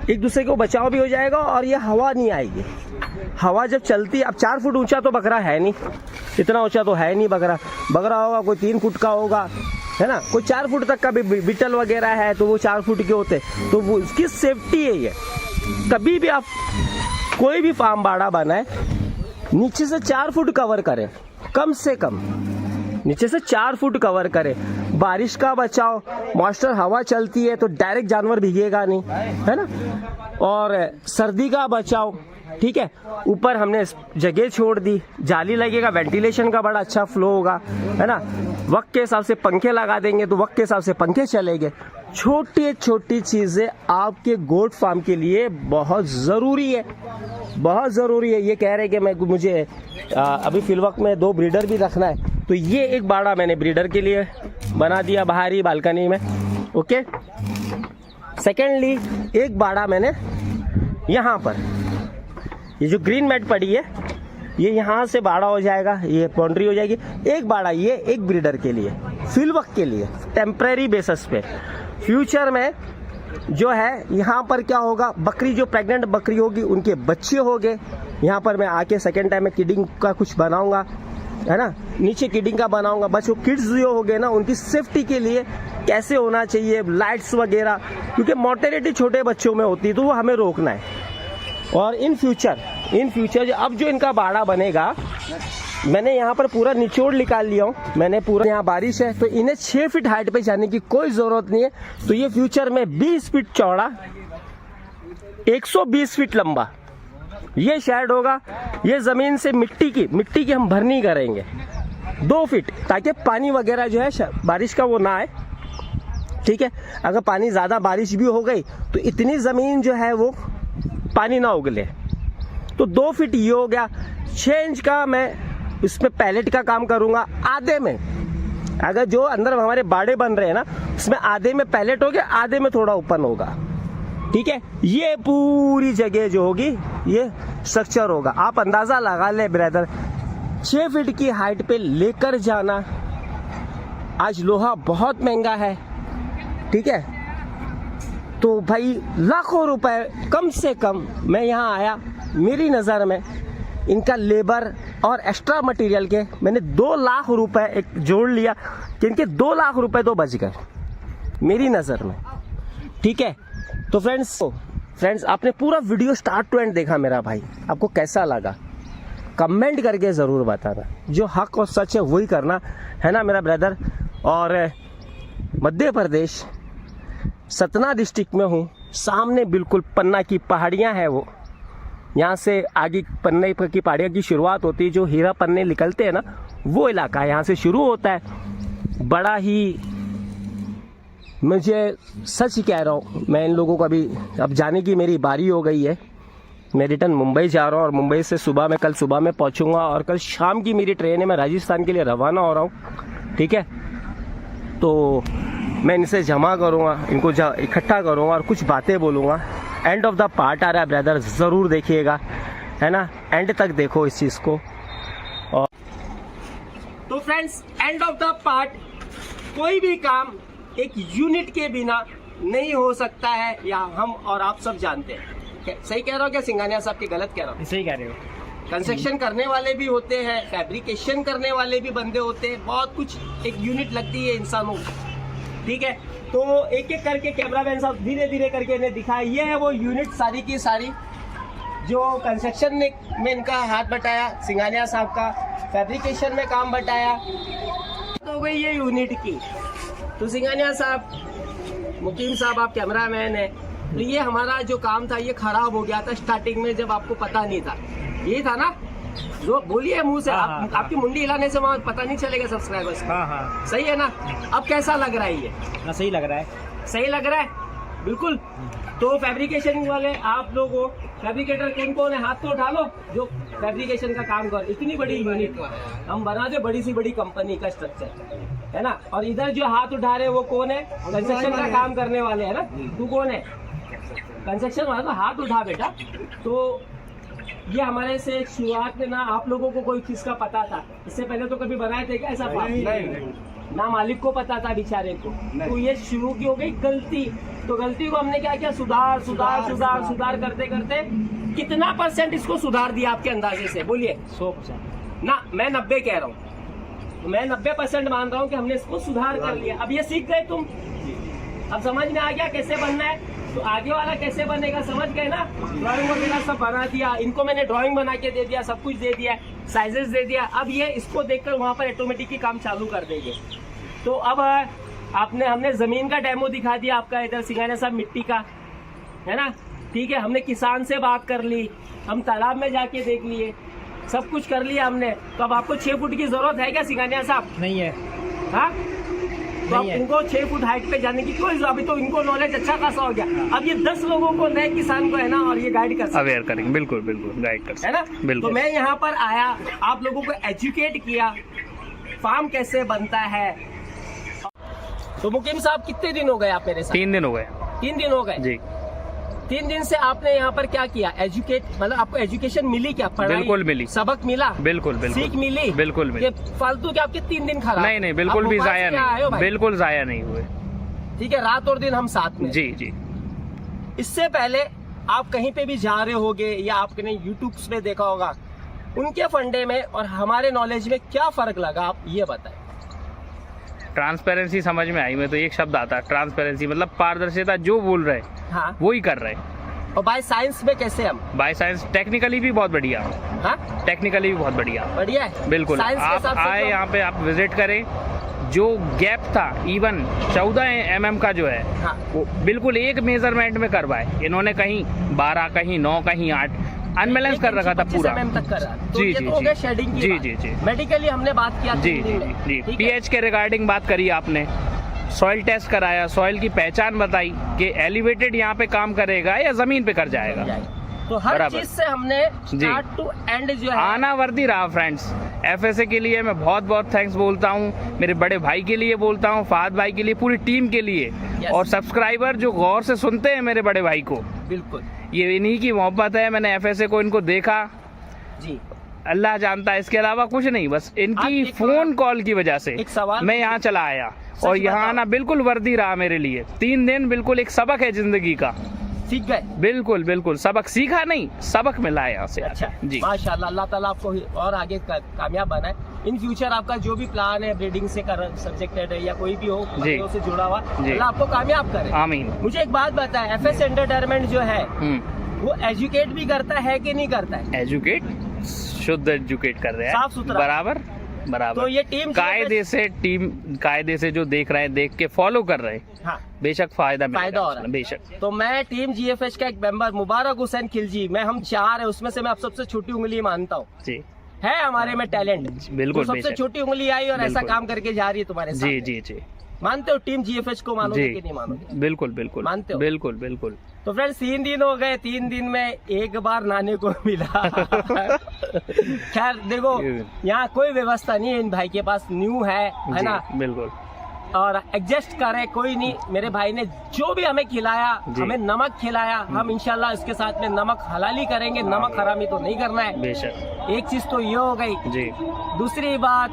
एक दूसरे को बचाव भी हो जाएगा और ये हवा नहीं आएगी। हवा जब चलती है, अब 4 फुट ऊंचा तो बकरा है नहीं, इतना ऊंचा तो है नहीं बकरा। बकरा होगा कोई 3 फुट का होगा, है ना। कोई 4 फुट तक का भी बिटल वगैरह है तो वो 4 फुट के होते, तो वो उसकी सेफ्टी है ये। कभी भी आप कोई भी फार्म बाड़ा बनाए, नीचे से 4 फुट कवर करें, कम से कम नीचे से 4 फुट कवर करें। बारिश का बचाव, मॉइस्चर हवा चलती है तो डायरेक्ट जानवर भीगेगा नहीं, है ना। और सर्दी का बचाव, ठीक है। ऊपर हमने जगह छोड़ दी, जाली लगेगा, वेंटिलेशन का बड़ा अच्छा फ्लो होगा, है ना। वक्त के हिसाब से पंखे लगा देंगे तो वक्त के हिसाब से पंखे चलेंगे। छोटी छोटी चीज़ें आपके गोट फार्म के लिए बहुत ज़रूरी है, बहुत ज़रूरी है। ये कह रहे कि मुझे अभी फिलवक्त में 2 ब्रीडर भी रखना है, तो ये एक बाड़ा मैंने ब्रीडर के लिए बना दिया बाहरी बालकनी में, ओके। सेकेंडली एक बाड़ा मैंने यहाँ पर, ये जो ग्रीन मैट पड़ी है ये यहाँ से बाड़ा हो जाएगा, ये बाउंड्री हो जाएगी। एक बाड़ा ये एक ब्रीडर के लिए, फिलवक्त के लिए, टेम्परेरी बेसिस पे। फ्यूचर में जो है यहाँ पर क्या होगा, बकरी जो प्रेग्नेंट बकरी होगी उनके बच्चे हो गए। यहाँ पर मैं आके सेकेंड टाइम में किडिंग का कुछ बनाऊंगा, है ना, नीचे किडिंग का बनाऊंगा। बच्चों किड्स जो हो गए ना, उनकी सेफ्टी के लिए कैसे होना चाहिए, लाइट्स वगैरह, क्योंकि मोर्टेलिटी छोटे बच्चों में होती है तो वो हमें रोकना है। और इन फ्यूचर अब जो इनका बाड़ा बनेगा, मैंने यहाँ पर पूरा निचोड़ निकाल लिया हूँ, मैंने पूरा, यहाँ बारिश है तो इन्हें 6 फीट हाइट पे जाने की कोई जरूरत नहीं है। तो ये फ्यूचर में 20 फीट चौड़ा, 120 फीट लंबा ये शेड होगा। ये जमीन से मिट्टी की हम भरनी करेंगे 2 फीट, ताकि पानी वगैरह जो है बारिश का वो ना आए, ठीक है। अगर पानी ज्यादा बारिश भी हो गई तो इतनी जमीन जो है वो पानी ना उगले। तो 2 फीट ये हो गया। 6 इंच का मैं इसमें पैलेट का काम करूंगा आधे में। अगर जो अंदर हमारे बाड़े बन रहे हैं ना, उसमें आधे में पैलेट हो गया, आधे में थोड़ा ओपन होगा, ठीक है। ये पूरी जगह जो होगी ये स्ट्रक्चर होगा। आप अंदाजा लगा ले ब्रदर, 6 फीट की हाइट पे लेकर जाना, आज लोहा बहुत महंगा है, ठीक है। तो भाई लाखों रुपए कम से कम, मैं यहाँ आया, मेरी नज़र में इनका लेबर और एक्स्ट्रा मटेरियल के मैंने 2 लाख रुपए एक जोड़ लिया कि इनके 2 लाख रुपए तो बच गए मेरी नज़र में, ठीक है। तो फ्रेंड्स आपने पूरा वीडियो स्टार्ट टू एंड देखा मेरा भाई, आपको कैसा लगा कमेंट करके ज़रूर बताना। जो हक और सच है वही करना, है ना मेरा ब्रदर। और मध्य प्रदेश सतना डिस्ट्रिक्ट में हूँ, सामने बिल्कुल पन्ना की पहाड़ियाँ हैं, वो यहाँ से आगे पन्ने की पहाड़ियों की शुरुआत होती है, जो हीरा पन्ने निकलते हैं ना, वो इलाका यहाँ से शुरू होता है। बड़ा ही, मुझे सच कह रहा हूँ, मैं इन लोगों को अभी अब जाने की मेरी बारी हो गई है। मैं रिटर्न मुंबई जा रहा हूँ और मुंबई से कल सुबह में पहुँचूँगा और कल शाम की मेरी ट्रेन है, मैं राजस्थान के लिए रवाना हो रहा हूँ, ठीक है। तो मैं इनसे जमा करूँगा, इनको इकट्ठा करूँगा और कुछ बातें बोलूँगा। एंड ऑफ द पार्ट आ रहा है ब्रदर, ज़रूर देखिएगा, है ना, एंड तक देखो इस चीज़ को। और तो friends end of the part, कोई भी काम एक यूनिट के बिना नहीं हो सकता है, या हम और आप सब जानते हैं। सही कह रहा हूँ क्या सिंघानिया साहब, की गलत कह रहा हूँ? सही कह रहे हो। कंस्ट्रक्शन करने वाले भी होते हैं, फैब्रिकेशन करने वाले भी बंदे होते हैं, बहुत कुछ एक यूनिट लगती है इंसानों को, ठीक है। तो एक एक करके कैमरामैन साहब धीरे धीरे करके इन्हें दिखाया, ये है वो यूनिट सारी की सारी जो कंस्ट्रक्शन में इनका हाथ बटाया, सिंघानिया साहब का फैब्रिकेशन में काम बटाया, तो गई ये यूनिट की। तो सिंघानिया साहब, मुकीम साहब, आप कैमरामैन है, तो ये हमारा जो काम था ये खराब हो गया था स्टार्टिंग में, जब आपको पता नहीं था, यही था ना, जो बोलिए मुंह से, आपकी मुंडी हिलाने से वहाँ पता नहीं चलेगा सब्सक्राइबर्स को। हाँ। सही है ना। अब कैसा लग रहा है ये? ना सही लग रहा है, सही लग रहा है बिल्कुल। तो फैब्रिकेशन वाले आप लोगों, फैब्रिकेटर कौन है, हाथ तो उठा लो, जो फैब्रिकेशन का काम कर, इतनी बड़ी यूनिट हम बना दे, बड़ी सी बड़ी कंपनी का स्ट्रक्चर, है ना। और इधर जो हाथ उठा रहे हैं वो कौन है? कंस्ट्रक्शन का काम करने वाले, है ना। तू कौन है? कंस्ट्रक्शन वाला। तो हाथ उठा बेटा। तो ये हमारे से शुरुआत में ना आप लोगों को कोई चीज का पता था, इससे पहले तो कभी बनाए थे क्या ऐसा? ना मालिक को पता था बेचारे को। तो ये शुरू की हो गई गलती, तो गलती को हमने क्या किया, सुधार करते करते कितना % इसको सुधार दिया आपके अंदाजे से, बोलिए? 100%। ना, मैं 90 कह रहा हूँ, मैं 90% मान रहा हूँ कि हमने इसको सुधार कर लिया। अब ये सीख गए तुम, अब समझ में आ गया कैसे बनना है। तो आगे वाला कैसे बनेगा समझ गए ना। ड्राइंग वगैरह सब बना दिया, इनको मैंने ड्राइंग बना के दे दिया, सब कुछ दे दिया, साइजेस दे दिया। अब ये इसको देखकर वहाँ पर ऑटोमेटिकली काम चालू कर देंगे। तो अब हमने जमीन का डेमो दिखा दिया आपका, इधर सिंघानिया साहब मिट्टी का, है ना, ठीक है। हमने किसान से बात कर ली, हम तालाब में जाके देख लिए, सब कुछ कर लिया हमने। तो अब आपको 6 फुट की जरूरत है क्या सिंघानिया साहब? नहीं है। हाँ, तो अब इनको 6 फुट हाइट पे जाने की कोई, अभी तो इनको नॉलेज अच्छा खासा हो गया। अब ये 10 लोगों को, नए किसान को, है ना, और ये गाइड कर सकते, अवेयर करेंगे, बिल्कुल गाइड कर सकते, है ना। बिल्कुल। तो मैं यहाँ पर आया, आप लोगों को एजुकेट किया, फार्म कैसे बनता है। तो मुकीम साहब कितने दिन हो गए आप मेरे साथ? 3 दिन हो गए। 3 दिन हो गए जी। 3 दिन से आपने यहाँ पर क्या किया? एजुकेट, मतलब आपको एजुकेशन मिली क्या? पढ़ाई, बिल्कुल मिली, सबक मिला, बिल्कुल सीख मिली, बिल्कुल मिली। फालतू के आपके 3 दिन खराब? नहीं, बिल्कुल भी जाया नहीं, बिल्कुल जाया नहीं हुए। ठीक है, रात और दिन हम साथ में। जी। इससे पहले आप कहीं पे भी जा रहे होगे या आपने यूट्यूब पे देखा होगा, उनके फंडे में और हमारे नॉलेज में क्या फर्क लगा, आप ये बताएं। ट्रांसपेरेंसी समझ में आई। मैं तो एक शब्द आता है ट्रांसपेरेंसी, मतलब पारदर्शिता। जो बोल रहे हाँ, वो ही कर रहे। और बाय साइंस में कैसे हम? बाय साइंस टेक्निकली भी बहुत बढ़िया। हाँ, टेक्निकली भी बहुत बढ़िया। बढ़िया है बिल्कुल। साइंस के आप हिसाब से आए तो- यहाँ पे, आप विजिट करें। जो गैप था इवन 14 mm का जो है, हाँ, वो बिल्कुल एक मेजरमेंट में करवाए इन्होंने। कहीं 12, कहीं 9, कहीं 8 अनबैलेंस कर रखा था पूरा। तक कर रहा। तो जी, ये जी, तो हो जी। गया शेडिंग की जी, बात। जी, जी। मेडिकली हमने बात किया जी 3 जी दिन में, जी। ठीक है? पीएच के रिगार्डिंग बात करी आपने, सॉइल टेस्ट कराया, सॉइल की पहचान बताई कि एलिवेटेड यहाँ पे काम करेगा या जमीन पे कर जाएगा। तो हर बराबर। चीज से हमने स्टार्ट टू एंड जो है आना वर्दी रहा फ्रेंड्स। एफएसए के लिए मैं बहुत बहुत थैंक्स बोलता हूँ, मेरे बड़े भाई के लिए बोलता हूँ, फहद भाई के लिए, पूरी टीम के लिए। और सब्सक्राइबर जो गौर से सुनते हैं मेरे बड़े भाई को, बिल्कुल ये इन्हीं की मोहब्बत है। मैंने एफएसए को इनको देखा, जी। अल्लाह जानता है, इसके अलावा कुछ नहीं, बस इनकी आप एक फोन कॉल की वजह से एक सवाल मैं यहाँ चला आया। और यहाँ बताओ। आना बिल्कुल वर्दी रहा मेरे लिए। 3 दिन बिल्कुल एक सबक है जिंदगी का। सीख गए। बिल्कुल बिल्कुल सबक सीखा, नहीं सबक मिला है यहाँ से। अच्छा जी माशाल्लाह, अल्लाह ताला आपको और आगे कामयाब बनाए। इन फ्यूचर आपका जो भी प्लान है, ब्रीडिंग से सब्जेक्टेड है या कोई भी हो, बकरियों से जुड़ा हुआ, जी। अल्लाह आपको कामयाब करे। आमीन। मुझे एक बात बताएं, एफएस एंटरटेनमेंट जो है वो एजुकेट भी करता है कि नहीं करता है? एजुकेट, शुद्ध एजुकेट कर रहे हैं, साफ सुथरा। बराबर बराबर। तो ये टीम कायदे से जो देख रहे हैं, देख के फॉलो कर रहे हैं, हाँ, बेशक फायदा फायदा मिलेगा हो रहा है। बेशक। तो मैं टीम जीएफएच का एक मेंबर मुबारक हुसैन खिलजी, मैं हम 4 है, उसमें से मैं अब सबसे छोटी उंगली मानता हूँ। जी है हमारे में टैलेंट, बिल्कुल, तो सबसे बेशक। छोटी उंगली आई और ऐसा बिल्कुल। काम करके जा रही है तुम्हारे साथ। जी जी जी मानते हो टीम जीएफएच को, मानोगे जी कि नहीं मानोगे? बिल्कुल बिल्कुल मानते हो? बिल्कुल बिल्कुल। तो फ्रेंड्स 3 दिन हो गए, 3 दिन में एक बार नहाने को मिला। खैर देखो, यहाँ कोई व्यवस्था नहीं है, इन भाई के पास न्यू है जी, ना, बिल्कुल। और एडजस्ट करे कोई नहीं। मेरे भाई ने जो भी हमें खिलाया, जी। हमें नमक खिलाया, हम इंशाल्लाह इसके साथ में नमक हलाली करेंगे, नमक हरामी तो नहीं करना है। बेशक। एक चीज तो ये हो गई। जी। दूसरी बात,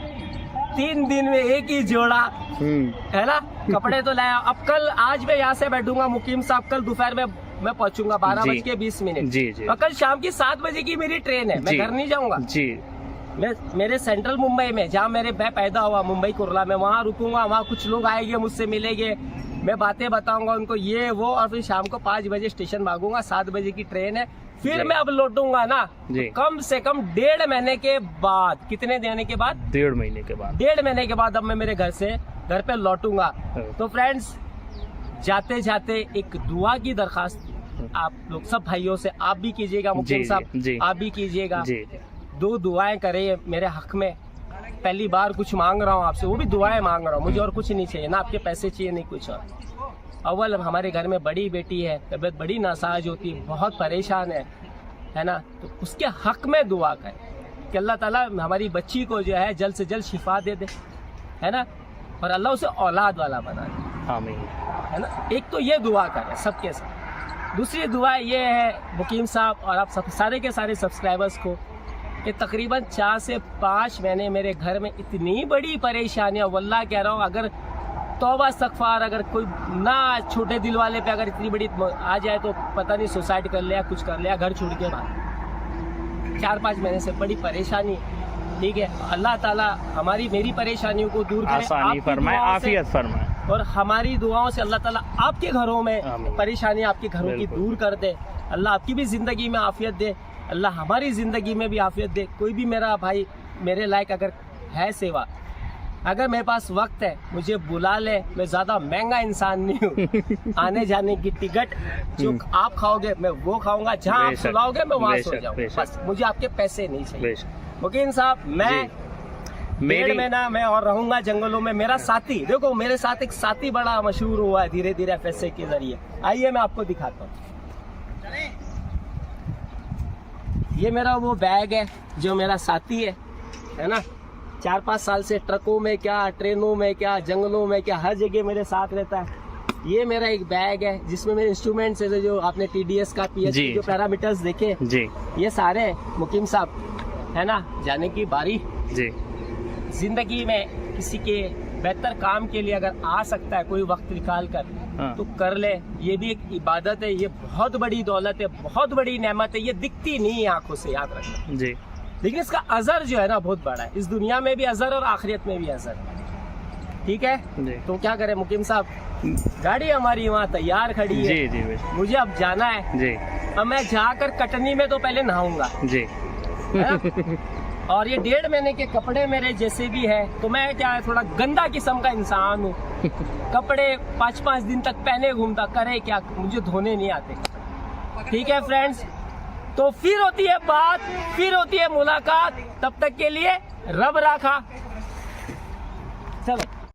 3 दिन में एक ही जोड़ा, है ना, कपड़े तो लाया। अब कल, आज मैं यहाँ से बैठूंगा मुकीम साहब, कल दोपहर में मैं पहुंचूंगा 12:20। जी जी और कल शाम की 7 बजे की मेरी ट्रेन है, मैं जी। घर नहीं जाऊंगा। जी मैं मेरे सेंट्रल मुंबई में, जहाँ मैं पैदा हुआ, मुंबई कुर्ला में, वहाँ रुकूंगा। वहाँ कुछ लोग आएंगे, मुझसे मिलेंगे, मैं बातें बताऊंगा उनको, ये वो, और फिर शाम को 5 बजे स्टेशन भागूंगा। 7 बजे की ट्रेन है, फिर जी। मैं अब लौटूंगा ना, जी। कम से कम 1.5 महीने के बाद। कितने देने के बाद? 1.5 महीने के बाद। 1.5 महीने के बाद अब मैं मेरे घर पे लौटूंगा। तो फ्रेंड्स, जाते जाते एक दुआ की दरखास्त आप लोग सब भाइयों से आप भी कीजिएगा, मुकीम जी, साहब जी। आप भी कीजिएगा। जी 2 दुआएं करें मेरे हक में। पहली बार कुछ मांग रहा हूँ आपसे, वो भी दुआएं मांग रहा हूँ, मुझे और कुछ नहीं चाहिए, ना आपके पैसे चाहिए, नहीं कुछ और। अव्वल हमारे घर में बड़ी बेटी है, तबीयत बड़ी नासाज होती है, बहुत परेशान है ना, तो उसके हक में दुआ करें कि अल्लाह ताला हमारी बच्ची को जो है जल्द से जल्द शिफा दे दे, है ना, और अल्लाह उसे औलाद वाला बना दे, आमीन। है ना। एक तो ये दुआ करें सबके साथ। दूसरी दुआ ये है मुकीम साहब और आप सब सारे के सारे सब्सक्राइबर्स को, कि तकरीबन 4 से 5 महीने मेरे घर में इतनी बड़ी परेशानियाँ, वल्लाह कह रहा हूँ, अगर तौबा इस्तग़फ़ार, अगर कोई ना छोटे दिल वाले पे अगर इतनी बड़ी आ जाए तो पता नहीं सुसाइड कर लिया, कुछ कर लिया, घर छोड़ के बाद 4-5 महीने से बड़ी परेशानी। ठीक है, अल्लाह ताला मेरी परेशानियों को दूर करे, आसानी आपकी फरमाए, दुआओं से, आफियत फरमाए, और हमारी दुआओं से अल्लाह ताला आपके घरों में आमीन। परेशानी आपके घरों की बिल्कुल। दूर कर दे। अल्लाह आपकी भी जिंदगी में आफियत दे, अल्लाह हमारी जिंदगी में भी आफियत दे। कोई भी मेरा भाई मेरे लायक अगर है सेवा, अगर मेरे पास वक्त है मुझे बुला ले, मैं ज्यादा महंगा इंसान नहीं हूँ। आने जाने की टिकट जो आप खाओगे मैं वो खाऊंगा, जहाँ आप बेशक, सुलाओगे मैं वहाँ सो बेशक, जाऊंगा, बेशक। बस मुझे आपके पैसे नहीं चाहिए। बेशक। मुकीम साहब, मैं जी। 1.5 महीना मैं और रहूंगा जंगलों में। मेरा साथी, देखो मेरे साथ एक साथी बड़ा मशहूर हुआ है धीरे धीरे एफएसए के जरिए। आइए मैं आपको दिखाता हूँ। ये मेरा वो बैग है जो मेरा साथी है ना, 4-5 साल से ट्रकों में क्या, ट्रेनों में क्या, जंगलों में क्या, हर जगह मेरे साथ रहता है। ये मेरा एक बैग है जिसमें मेरे इंस्ट्रूमेंट्स है, जो आपने TDS का PH जी। जो पैरामीटर्स देखे, जी ये सारे मुकीम साहब, है ना। जाने की बारी, जी जिंदगी में किसी के बेहतर काम के लिए अगर आ सकता है कोई वक्त निकाल कर, हाँ। तो कर ले, ये भी एक इबादत है, ये बहुत बड़ी दौलत है, बहुत बड़ी नेमत है, ये दिखती नहीं है आंखों से, याद रखना। जी लेकिन इसका अजर जो है ना बहुत बड़ा है, इस दुनिया में भी अजर और आखिरत में भी अजर, ठीक है। जी तो क्या करें मुकीम साहब, गाड़ी हमारी वहाँ तैयार खड़ी है, जी जी बेशक। मुझे अब जाना है। जी अब मैं जाकर कटनी में तो पहले नहाऊंगा, जी है ना? और ये 1.5 महीने के कपड़े मेरे जैसे भी है, तो मैं क्या है थोड़ा गंदा किस्म का इंसान हूँ, कपड़े 5-5 दिन तक पहने घूमता, करे क्या, मुझे धोने नहीं आते, ठीक है फ्रेंड्स। तो फिर होती है बात, फिर होती है मुलाकात, तब तक के लिए रब राखा, चलो।